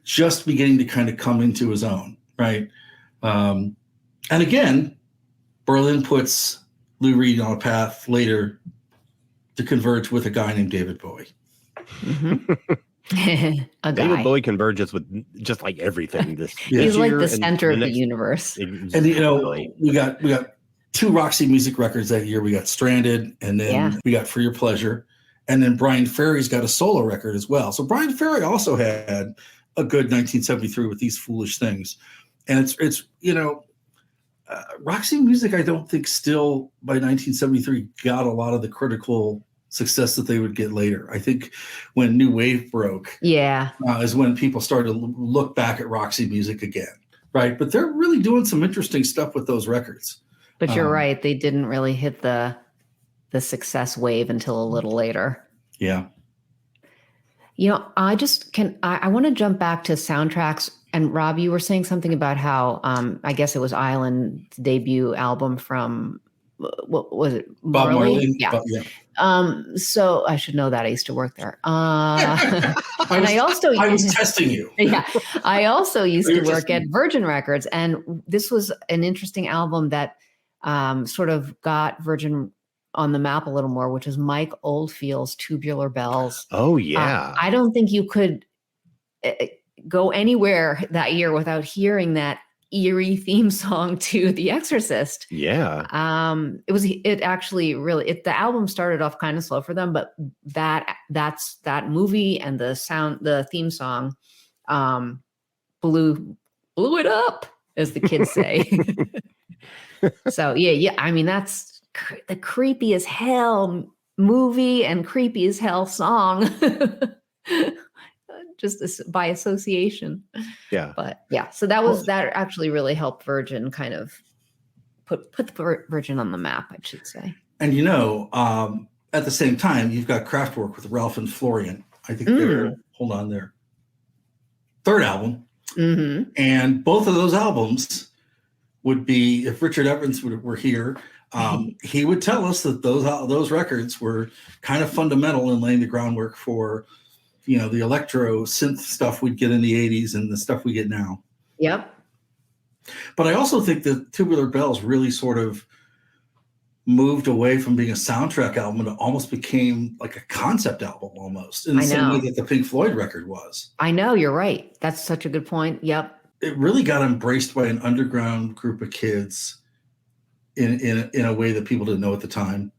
just beginning to kind of come into his own, right? And again, Berlin puts Lou Reed on a path later to converge with a guy named David Bowie. David Bowie converges with just like everything. He's like the center of the universe. And we got two Roxy Music records that year. We got Stranded, and then we got For Your Pleasure, and then Brian Ferry's got a solo record as well. So Brian Ferry also had a good 1973 with These Foolish Things, and it's Roxy Music, I don't think still by 1973 got a lot of the critical success that they would get later. I think when New Wave broke, is when people started to look back at Roxy Music again, right? But they're really doing some interesting stuff with those records. But you're right; they didn't really hit the success wave until a little later. Yeah. I want to jump back to soundtracks. And Rob, you were saying something about how I guess it was Island's debut album from. What was it? Bob Marley? Yeah. So I should know that. I used to work there. I was testing you. Yeah. I also used to work at Virgin Records. And this was an interesting album that sort of got Virgin on the map a little more, which is Mike Oldfield's Tubular Bells. Oh, yeah. I don't think you could go anywhere that year without hearing that eerie theme song to The Exorcist. Yeah. The album started off kind of slow for them, but that movie and the theme song blew it up, as the kids say. So yeah. I mean, that's the creepy as hell movie and creepy as hell song. Just by association. Yeah. But yeah, so that actually really helped Virgin kind of put the Virgin on the map, I should say. And at the same time, you've got Kraftwerk with Ralph and Florian. I think their third album. Mm-hmm. And both of those albums would be, if Richard Evans were here, he would tell us that those records were kind of fundamental in laying the groundwork for the electro synth stuff we'd get in the 80s and the stuff we get now. Yep. But I also think that Tubular Bells really sort of moved away from being a soundtrack album and it almost became like a concept album almost, in the same way that the Pink Floyd record was. I know, you're right. That's such a good point. Yep. It really got embraced by an underground group of kids in a way that people didn't know at the time.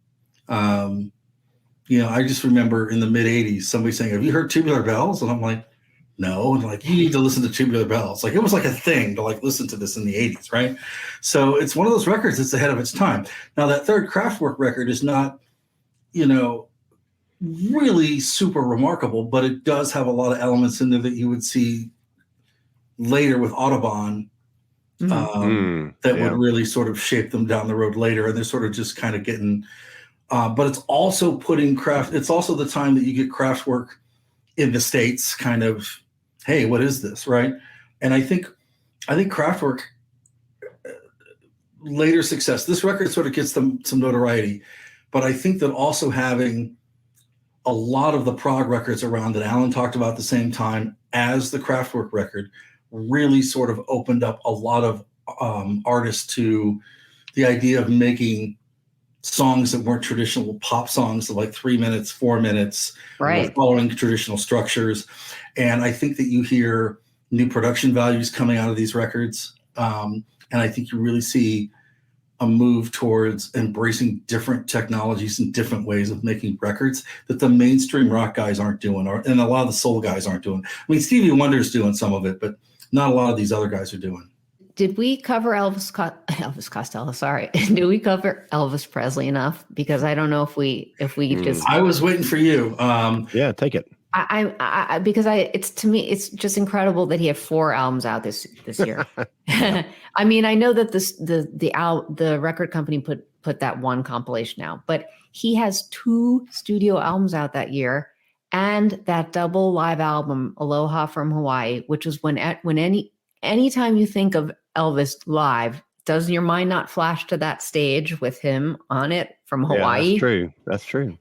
I just remember in the mid 80s, somebody saying, "Have you heard Tubular Bells?" And I'm like, No, and like you need to listen to Tubular Bells. Like it was like a thing to like listen to this in the 80s, right? So it's one of those records that's ahead of its time. Now that third Kraftwerk record is not, really super remarkable, but it does have a lot of elements in there that you would see later with Audubon that would really sort of shape them down the road later. And they're sort of just kind of getting, but it's also it's also the time that you get Kraftwerk in the States kind of, hey, what is this, right? And I think Kraftwerk later success, this record sort of gets them some notoriety, but I think that also having a lot of the prog records around that Alan talked about at the same time as the Kraftwerk record really sort of opened up a lot of artists to the idea of making songs that weren't traditional pop songs of like 3 minutes, 4 minutes, right, following traditional structures. And I think that you hear new production values coming out of these records. And I think you really see a move towards embracing different technologies and different ways of making records that the mainstream rock guys aren't doing, and a lot of the soul guys aren't doing. I mean, Stevie Wonder's doing some of it, but not a lot of these other guys are doing. Did we cover Elvis Costello? Sorry. Did we cover Elvis Presley enough? Because I don't know if we just. I was waiting for you. Yeah, take it. It's to me, it's just incredible that he had 4 albums out this year. I mean, I know that the record company put that one compilation out, but he has 2 studio albums out that year, and that double live album, Aloha from Hawaii, which is anytime you think of Elvis live, does your mind not flash to that stage with him on it from Hawaii? Yeah, that's true.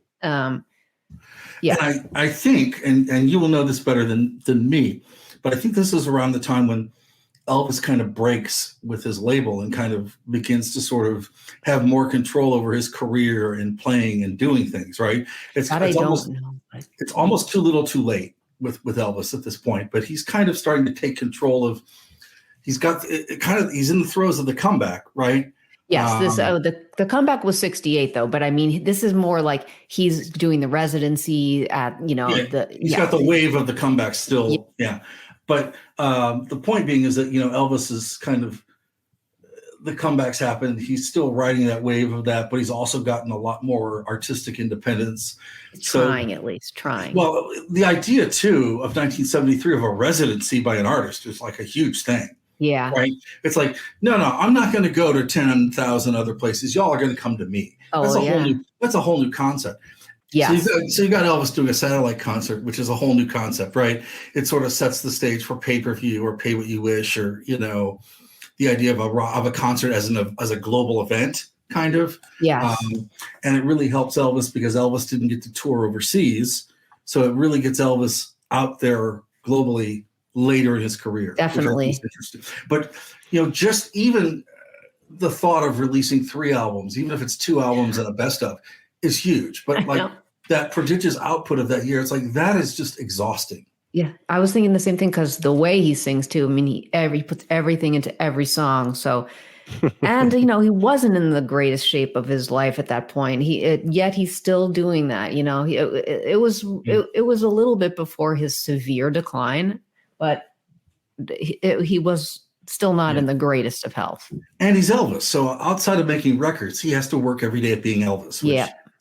Yeah, and I think, and you will know this better than me, but I think this is around the time when Elvis kind of breaks with his label and kind of begins to sort of have more control over his career and playing and doing things, right? It's almost too little too late with Elvis at this point, but he's kind of starting to take control of, he's in the throes of the comeback, right? Yes, the comeback was 68 though, but I mean, this is more like he's doing the residency at, he's got the wave of the comeback still. Yeah. But the point being is that, Elvis is kind of, the comebacks happened. He's still riding that wave of that, but he's also gotten a lot more artistic independence. Trying. Well, the idea too of 1973 of a residency by an artist is like a huge thing. Yeah. Right. It's like, no, I'm not going to go to 10,000 other places. Y'all are going to come to me. That's a whole new concept. Yeah. So you got Elvis doing a satellite concert, which is a whole new concept, right? It sort of sets the stage for pay-per-view or pay what you wish, or, the idea of a concert as a global event, kind of. Yeah. And it really helps Elvis because Elvis didn't get to tour overseas. So it really gets Elvis out there globally later in his career. Definitely. But, just even the thought of releasing 3 albums, even if it's 2 albums and a best of, is huge. But like that prodigious output of that year, it's like, that is just exhausting. Yeah. I was thinking the same thing because the way he sings too, I mean, he puts everything into every song. So, and, he wasn't in the greatest shape of his life at that point. Yet he's still doing that. It was a little bit before his severe decline, but he was still not in the greatest of health. And he's Elvis. So outside of making records, he has to work every day at being Elvis.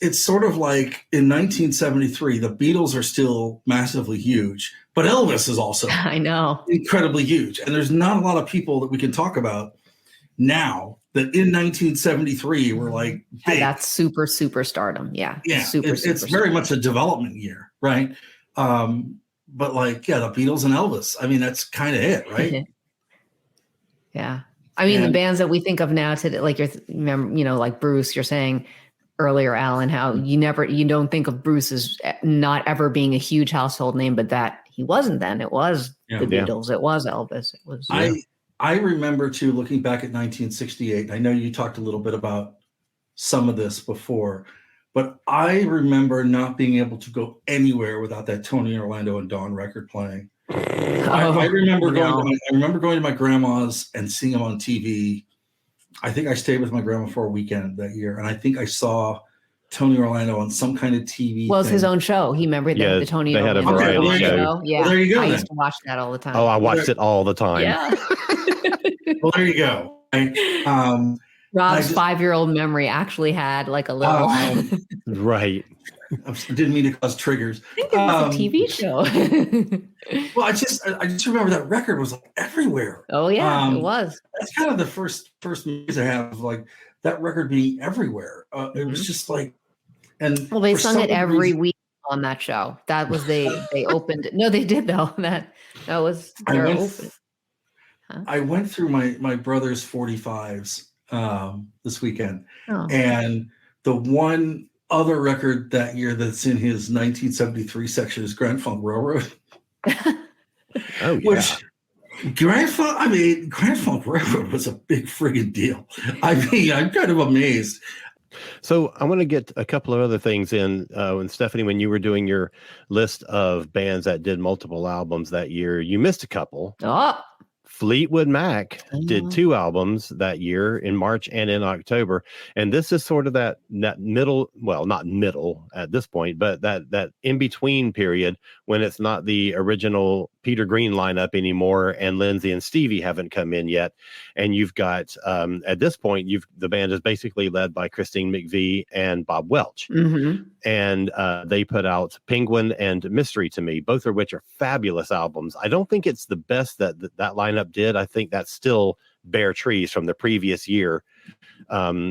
It's sort of like in 1973, the Beatles are still massively huge, but Elvis is also incredibly huge. And there's not a lot of people that we can talk about now that in 1973 were like big. That's super stardom. Yeah. Yeah. It's very much a development year, right? But the Beatles and Elvis, I mean, that's kind of it, right? Yeah. I mean, the bands that we think of now today, like like Bruce, you're saying earlier, Alan, how you don't think of Bruce as not ever being a huge household name, but that he wasn't then. It was the Beatles. It was Elvis. It was. I remember too, looking back at 1968. I know you talked a little bit about some of this before, but I remember not being able to go anywhere without that Tony Orlando and Dawn record playing. I remember going to my grandma's and seeing them on TV. I think I stayed with my grandma for a weekend that year, and I think I saw Tony Orlando on some kind of TV. Well, it's thing. his own show. He remembered Yeah, the Tony they had a Orlando variety show. Yeah, Well, there you go, I then. used to watch that all the time. Oh, I watched it all the time. Yeah. Well, there you go. Rob's 5-year-old memory actually had like a little. Right. I didn't mean to cause triggers. I think it was a TV show. Well, I just remember that record was like everywhere. Oh yeah, it was. That's kind of the first memories I have of like that record being everywhere. It was just like, and well, they for sung it some every reason- week on that show. That was they opened. No, they did though. That was their opening. I went through my brother's 45s this weekend, Oh. and the one other record that year that's in his 1973 section is Grand Funk Railroad. Oh, yeah. Which Grand Funk Railroad was a big friggin' deal. I mean, I'm kind of amazed. So I want to get a couple of other things in. And Stephanie, when you were doing your list of bands that did multiple albums that year, you missed a couple. Oh. Fleetwood Mac did 2 albums that year in March and in October. And this is sort of that middle, well, not middle at this point, but that in-between period when it's not the original Peter Green lineup anymore and Lindsay and Stevie haven't come in yet. And you've got, at this point, the band is basically led by Christine McVie and Bob Welch. Mm-hmm. And they put out Penguin and Mystery to Me, both of which are fabulous albums. I don't think it's the best that lineup did. I think that's still Bare Trees from the previous year,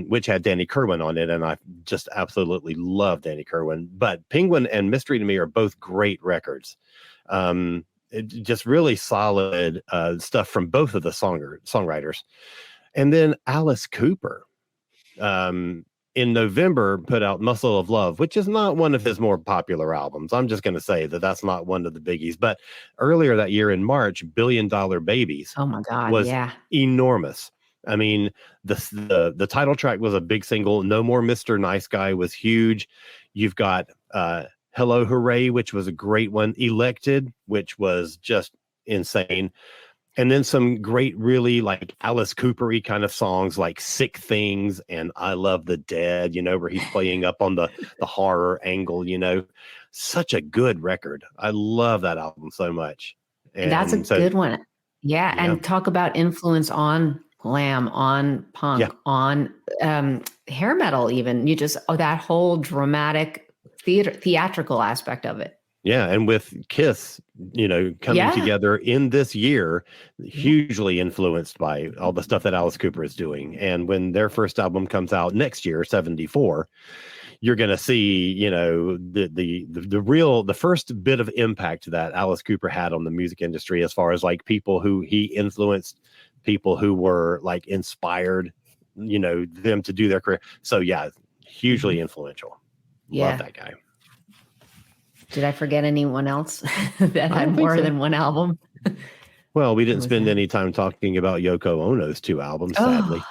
which had Danny Kerwin on it, and I just absolutely love Danny Kerwin. But Penguin and Mystery to Me are both great records. Just really solid stuff from both of the songwriters. And then Alice Cooper in November put out Muscle of Love, which is not one of his more popular albums. I'm just going to say that's not one of the biggies. But earlier that year in March, $1 Billion Babies Oh my God, was yeah. enormous. I mean, the title track was a big single. No More Mr. Nice Guy was huge. You've got Hello Hooray, which was a great one. Elected, which was just insane. And then some great, really like Alice Cooper-y kind of songs like Sick Things and I Love the Dead, where he's playing up on the horror angle, Such a good record. I love that album so much. And that's a good one. Yeah. And talk about influence on glam, on punk, on hair metal even. That whole dramatic theatrical aspect of it. Yeah, and with Kiss, coming together in this year, hugely influenced by all the stuff that Alice Cooper is doing. And when their first album comes out next year, 74, you're going to see, the first bit of impact that Alice Cooper had on the music industry, as far as like people who he influenced, people who were like inspired, them to do their career. So yeah, hugely influential. Love that guy. Did I forget anyone else that had more than one album? Well, we didn't spend any time talking about Yoko Ono's 2 albums, sadly.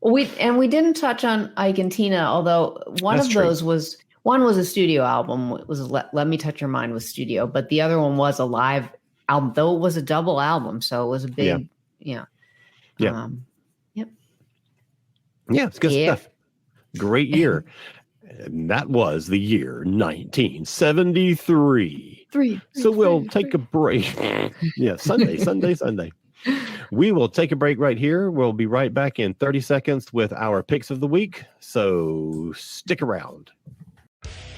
We didn't touch on Ike and Tina, although those was a studio album. It was Let Me Touch Your Mind was studio, but the other one was a live album, though it was a double album, so it was a big, Yeah, it's good stuff. Great year. And that was the year 1973. So we'll take a break. Sunday. We will take a break right here. We'll be right back in 30 seconds with our picks of the week. So stick around.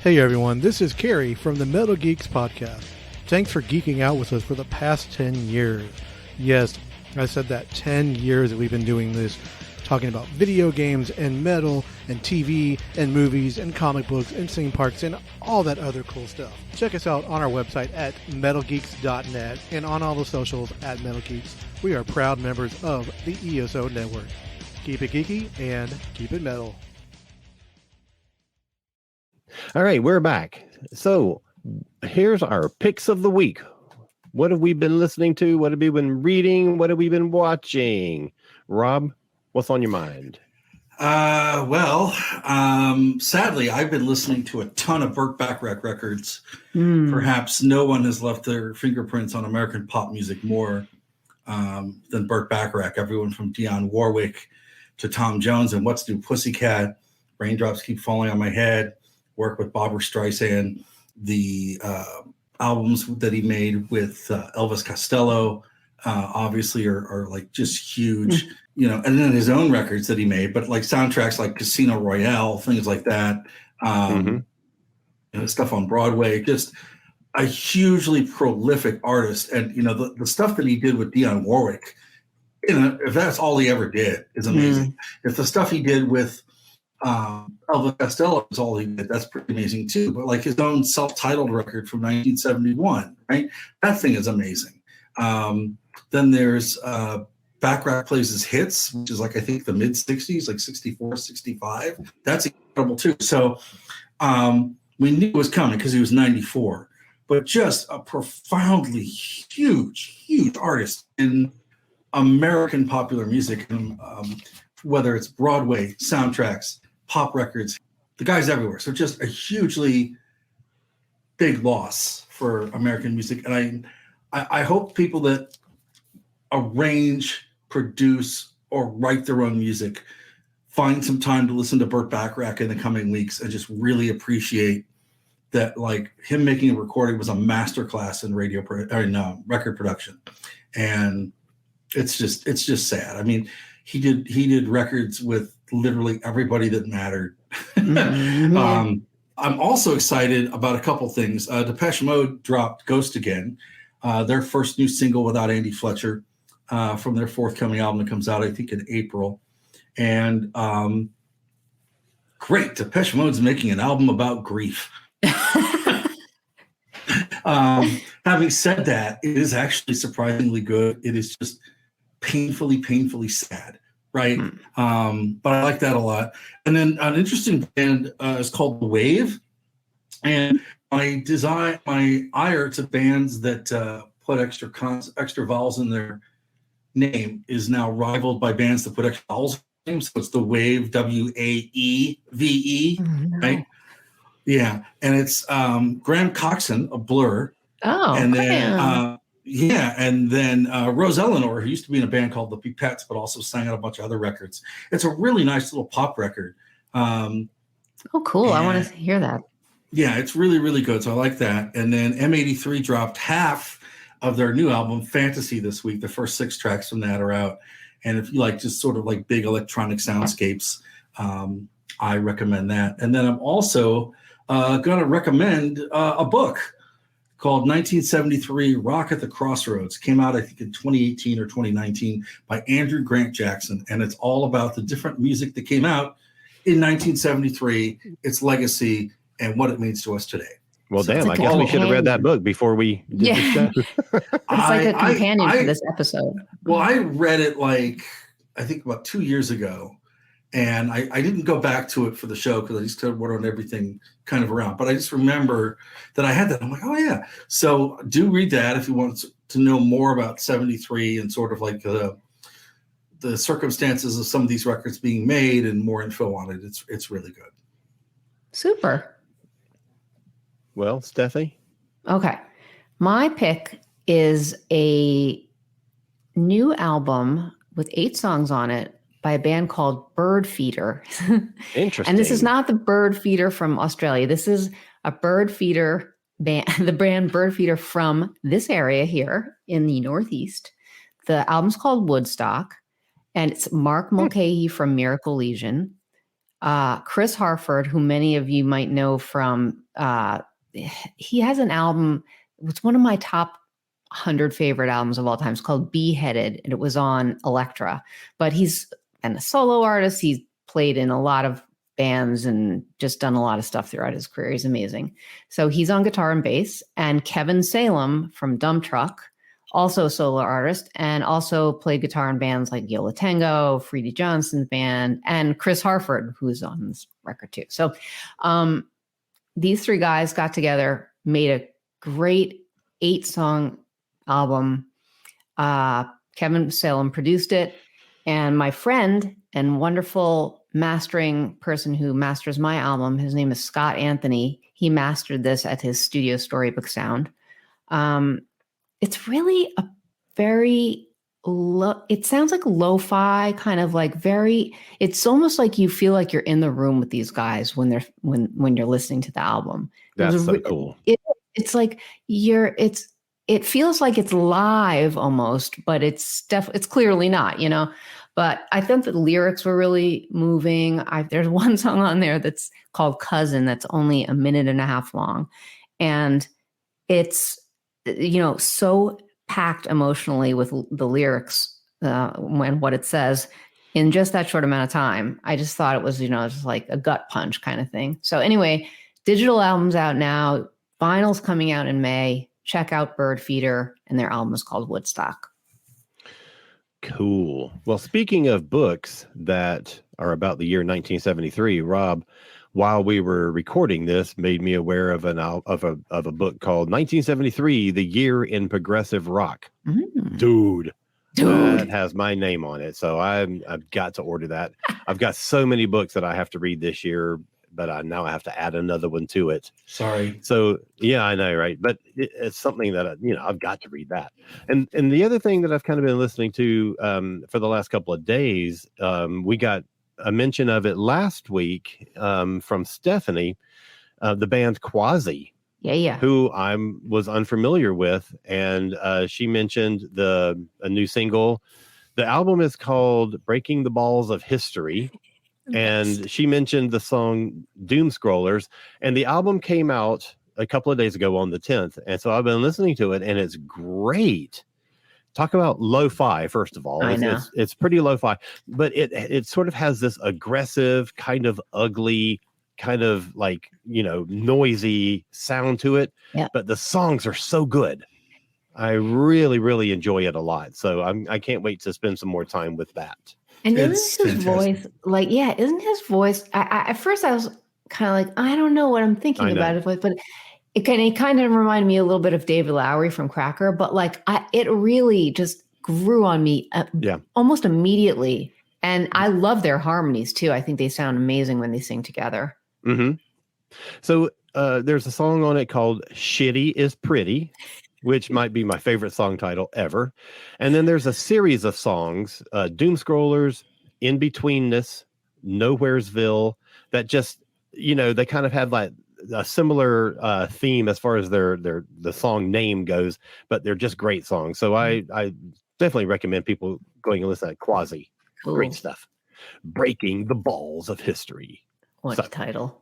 Hey everyone, this is Carrie from the Metal Geeks podcast. Thanks for geeking out with us for the past 10 years. Yes, I said that 10 years that we've been doing this, talking about video games and metal and TV and movies and comic books and theme parks and all that other cool stuff. Check us out on our website at metalgeeks.net and on all the socials at Metal Geeks. We are proud members of the ESO network. Keep it geeky and keep it metal. All right, we're back. So here's our picks of the week. What have we been listening to? What have we been reading? What have we been watching? Rob, what's on your mind? Sadly, I've been listening to a ton of Burt Bacharach records. Perhaps no one has left their fingerprints on American pop music more than Burt Bacharach. Everyone from Dionne Warwick to Tom Jones and What's New Pussycat, Raindrops Keep Falling on My Head, work with Barbra Streisand, the albums that he made with Elvis Costello, obviously are like just huge, you know, and then his own records that he made, but like soundtracks like Casino Royale, things like that, you know, stuff on Broadway, just a hugely prolific artist. And, you know, the stuff that he did with Dionne Warwick, you know, if that's all he ever did, is amazing. If the stuff he did with Elvis Costello is all he did, that's pretty amazing too. But like his own self-titled record from 1971, right? That thing is amazing. Then there's Backrack Plays His Hits, which is like, I think the mid 60s, like 64, 65. That's incredible too. So we knew it was coming because he was 94, but just a profoundly huge artist in American popular music, and whether it's Broadway, soundtracks, pop records, the guy's everywhere. So just a hugely big loss for American music. And I hope people that arrange, produce, or write their own music find some time to listen to Burt Bacharach in the coming weeks and just really appreciate that, like, him making a recording was a masterclass in record production. And it's just sad. I mean, he did records with literally everybody that mattered. I'm also excited about a couple things. Depeche Mode dropped Ghost Again, their first new single without Andy Fletcher, from their forthcoming album that comes out, I think, in April. And great, Depeche Mode's making an album about grief. Having said that, it is actually surprisingly good. It is just painfully sad, right? But I like that a lot. And then an interesting band is called The Wave. And my ire to bands that put extra vowels in their name is now rivaled by bands that put extra vowels in their name. So it's The Wave, WAEVE, right? Yeah. And it's Graham Coxon of Blur. Oh, and then and then Rose Eleanor, who used to be in a band called the Pipettes, but also sang on a bunch of other records. It's a really nice little pop record. Oh, cool. I want to hear that. Yeah, it's really good. So I like that. And then M83 dropped half of their new album, Fantasy, this week. The first 6 tracks from that are out. And if you like just sort of like big electronic soundscapes, I recommend that. And then I'm also going to recommend a book called 1973 Rock at the Crossroads. Came out, I think, in 2018 or 2019 by Andrew Grant Jackson. And it's all about the different music that came out in 1973, its legacy, and what it means to us today. Well, damn, I guess we should have read that book before we did this show. It's like a companion for this episode. Well, I read it like, I think about 2 years ago. And I didn't go back to it for the show because I just kind of wrote on everything kind of around. But I just remember that I had that. I'm like, oh, yeah. So do read that if you want to know more about 73 and sort of like the circumstances of some of these records being made and more info on it. It's really good. Super. Well, Steffi? Okay. My pick is a new album with 8 songs on it by a band called Bird Feeder. Interesting. And this is not the Bird Feeder from Australia. This is a Bird Feeder band, the brand Bird Feeder from this area here in the Northeast. The album's called Woodstock, and it's Mark Mulcahy from Miracle Legion, Chris Harford, who many of you might know from, he has an album, it's one of my top 100 favorite albums of all time. It's called Beheaded, and it was on Elektra. But he's a solo artist. He's played in a lot of bands and just done a lot of stuff throughout his career. He's amazing. So he's on guitar and bass. And Kevin Salem from Dump Truck, also a solo artist, and also played guitar in bands like Yola Tango, Freddie Johnson's band, and Chris Harford, who's on this record too. So these 3 guys got together, made a great 8-song album. Kevin Salem produced it. And my friend and wonderful mastering person who masters my album, his name is Scott Anthony. He mastered this at his studio, Storybook Sound. It's really a very it sounds like lo-fi, kind of like it's almost like you feel like you're in the room with these guys when you're listening to the album. That's so cool. It's like it feels like it's live almost, but it's clearly not, But I think the lyrics were really moving. There's one song on there that's called Cousin that's only a minute and a half long. And it's, so packed emotionally with the lyrics when what it says in just that short amount of time. I just thought it was, just like a gut punch kind of thing. So anyway, digital album's out now. Vinyl's coming out in May. Check out Bird Feeder, and their album is called Woodstock. Cool. Well, speaking of books that are about the year 1973, Rob, while we were recording this, made me aware of a book called 1973: The Year in Progressive Rock. Dude, that has my name on it, so I've got to order that. I've got so many books that I have to read this year, but now I have to add another one to it. Sorry. So yeah, I know, right? But it's something that I've got to read that. And the other thing that I've kind of been listening to for the last couple of days, we got a mention of it last week from Stephanie, the band Quasi. Yeah. Who I was unfamiliar with, and she mentioned a new single. The album is called "Breaking the Balls of History." And she mentioned the song Doom Scrollers, and the album came out a couple of days ago on the 10th. And so I've been listening to it, and it's great. Talk about lo-fi, first of all. It's pretty lo-fi, but it sort of has this aggressive, kind of ugly, kind of like, noisy sound to it. Yeah. But the songs are so good. I really, really enjoy it a lot. So I can't wait to spend some more time with that. And isn't his voice isn't his voice? At first I was kind of like, I don't know what I'm thinking about his voice, but it kind of reminded me a little bit of David Lowery from Cracker, but it really just grew on me almost immediately. And I love their harmonies too. I think they sound amazing when they sing together. Mm-hmm. So there's a song on it called "Shitty is Pretty," which might be my favorite song title ever. And then there's a series of songs, Doom Scrollers, In Betweenness, Nowheresville, that just, they kind of have like a similar theme as far as the song name goes, but they're just great songs. So I definitely recommend people going and listen to Quasi. Cool. Great stuff. Breaking the Balls of History. What a title.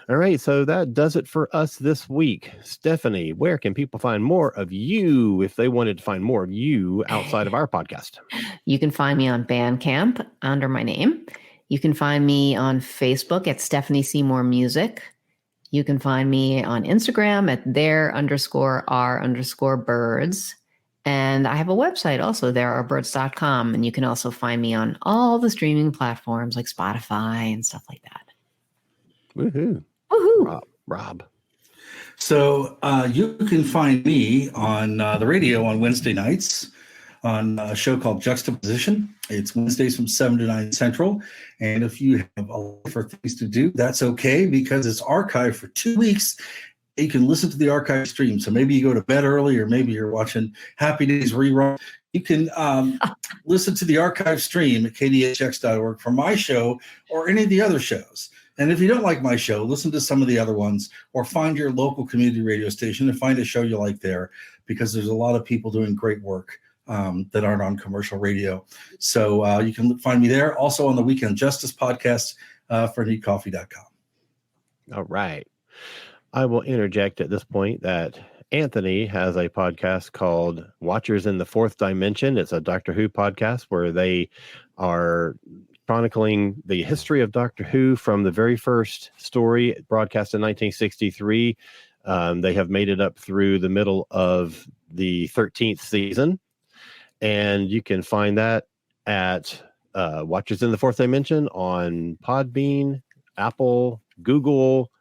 All right, so that does it for us this week. Stephanie, where can people find more of you if they wanted to find more of you outside of our podcast? You can find me on Bandcamp under my name. You can find me on Facebook at Stephanie Seymour Music. You can find me on Instagram at there_r_birds. And I have a website also, therearebirds.com. And you can also find me on all the streaming platforms like Spotify and stuff like that. Woohoo. Woohoo. Rob. So you can find me on the radio on Wednesday nights on a show called Juxtaposition. It's Wednesdays from 7 to 9 Central. And if you have a lot for things to do, that's okay, because it's archived for 2 weeks. You can listen to the archive stream. So maybe you go to bed early, or maybe you're watching Happy Days rerun. You can listen to the archive stream at kdhx.org for my show or any of the other shows. And if you don't like my show, listen to some of the other ones, or find your local community radio station and find a show you like there, because there's a lot of people doing great work that aren't on commercial radio. So you can find me there. Also on the Weekend Justice podcast for needcoffee.com. All right. I will interject at this point that Anthony has a podcast called Watchers in the Fourth Dimension. It's a Doctor Who podcast where they are chronicling the history of Doctor Who from the very first story broadcast in 1963. They have made it up through the middle of the 13th season. And you can find that at Watchers in the Fourth Dimension on Podbean, Apple, Google,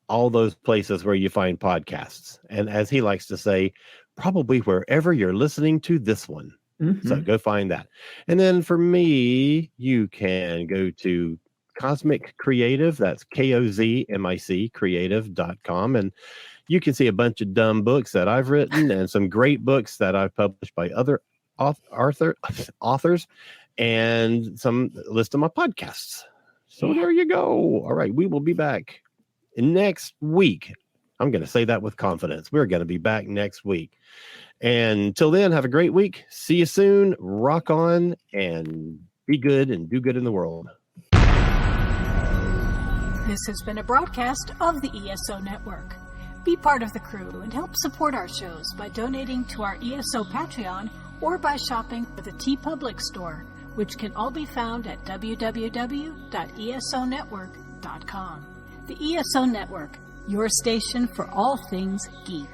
all those places where you find podcasts. And as he likes to say, probably wherever you're listening to this one. Mm-hmm. So go find that. And then for me, you can go to Cosmic Creative. That's KOZMIC creative.com. And you can see a bunch of dumb books that I've written and some great books that I've published by other authors, and some list of my podcasts. So there you go. All right, we will be back next week. I'm going to say that with confidence. We're going to be back next week. And till then, have a great week. See you soon. Rock on and be good and do good in the world. This has been a broadcast of the ESO Network. Be part of the crew and help support our shows by donating to our ESO Patreon or by shopping at the TeePublic store, which can all be found at www.esonetwork.com. The ESO Network, your station for all things geek.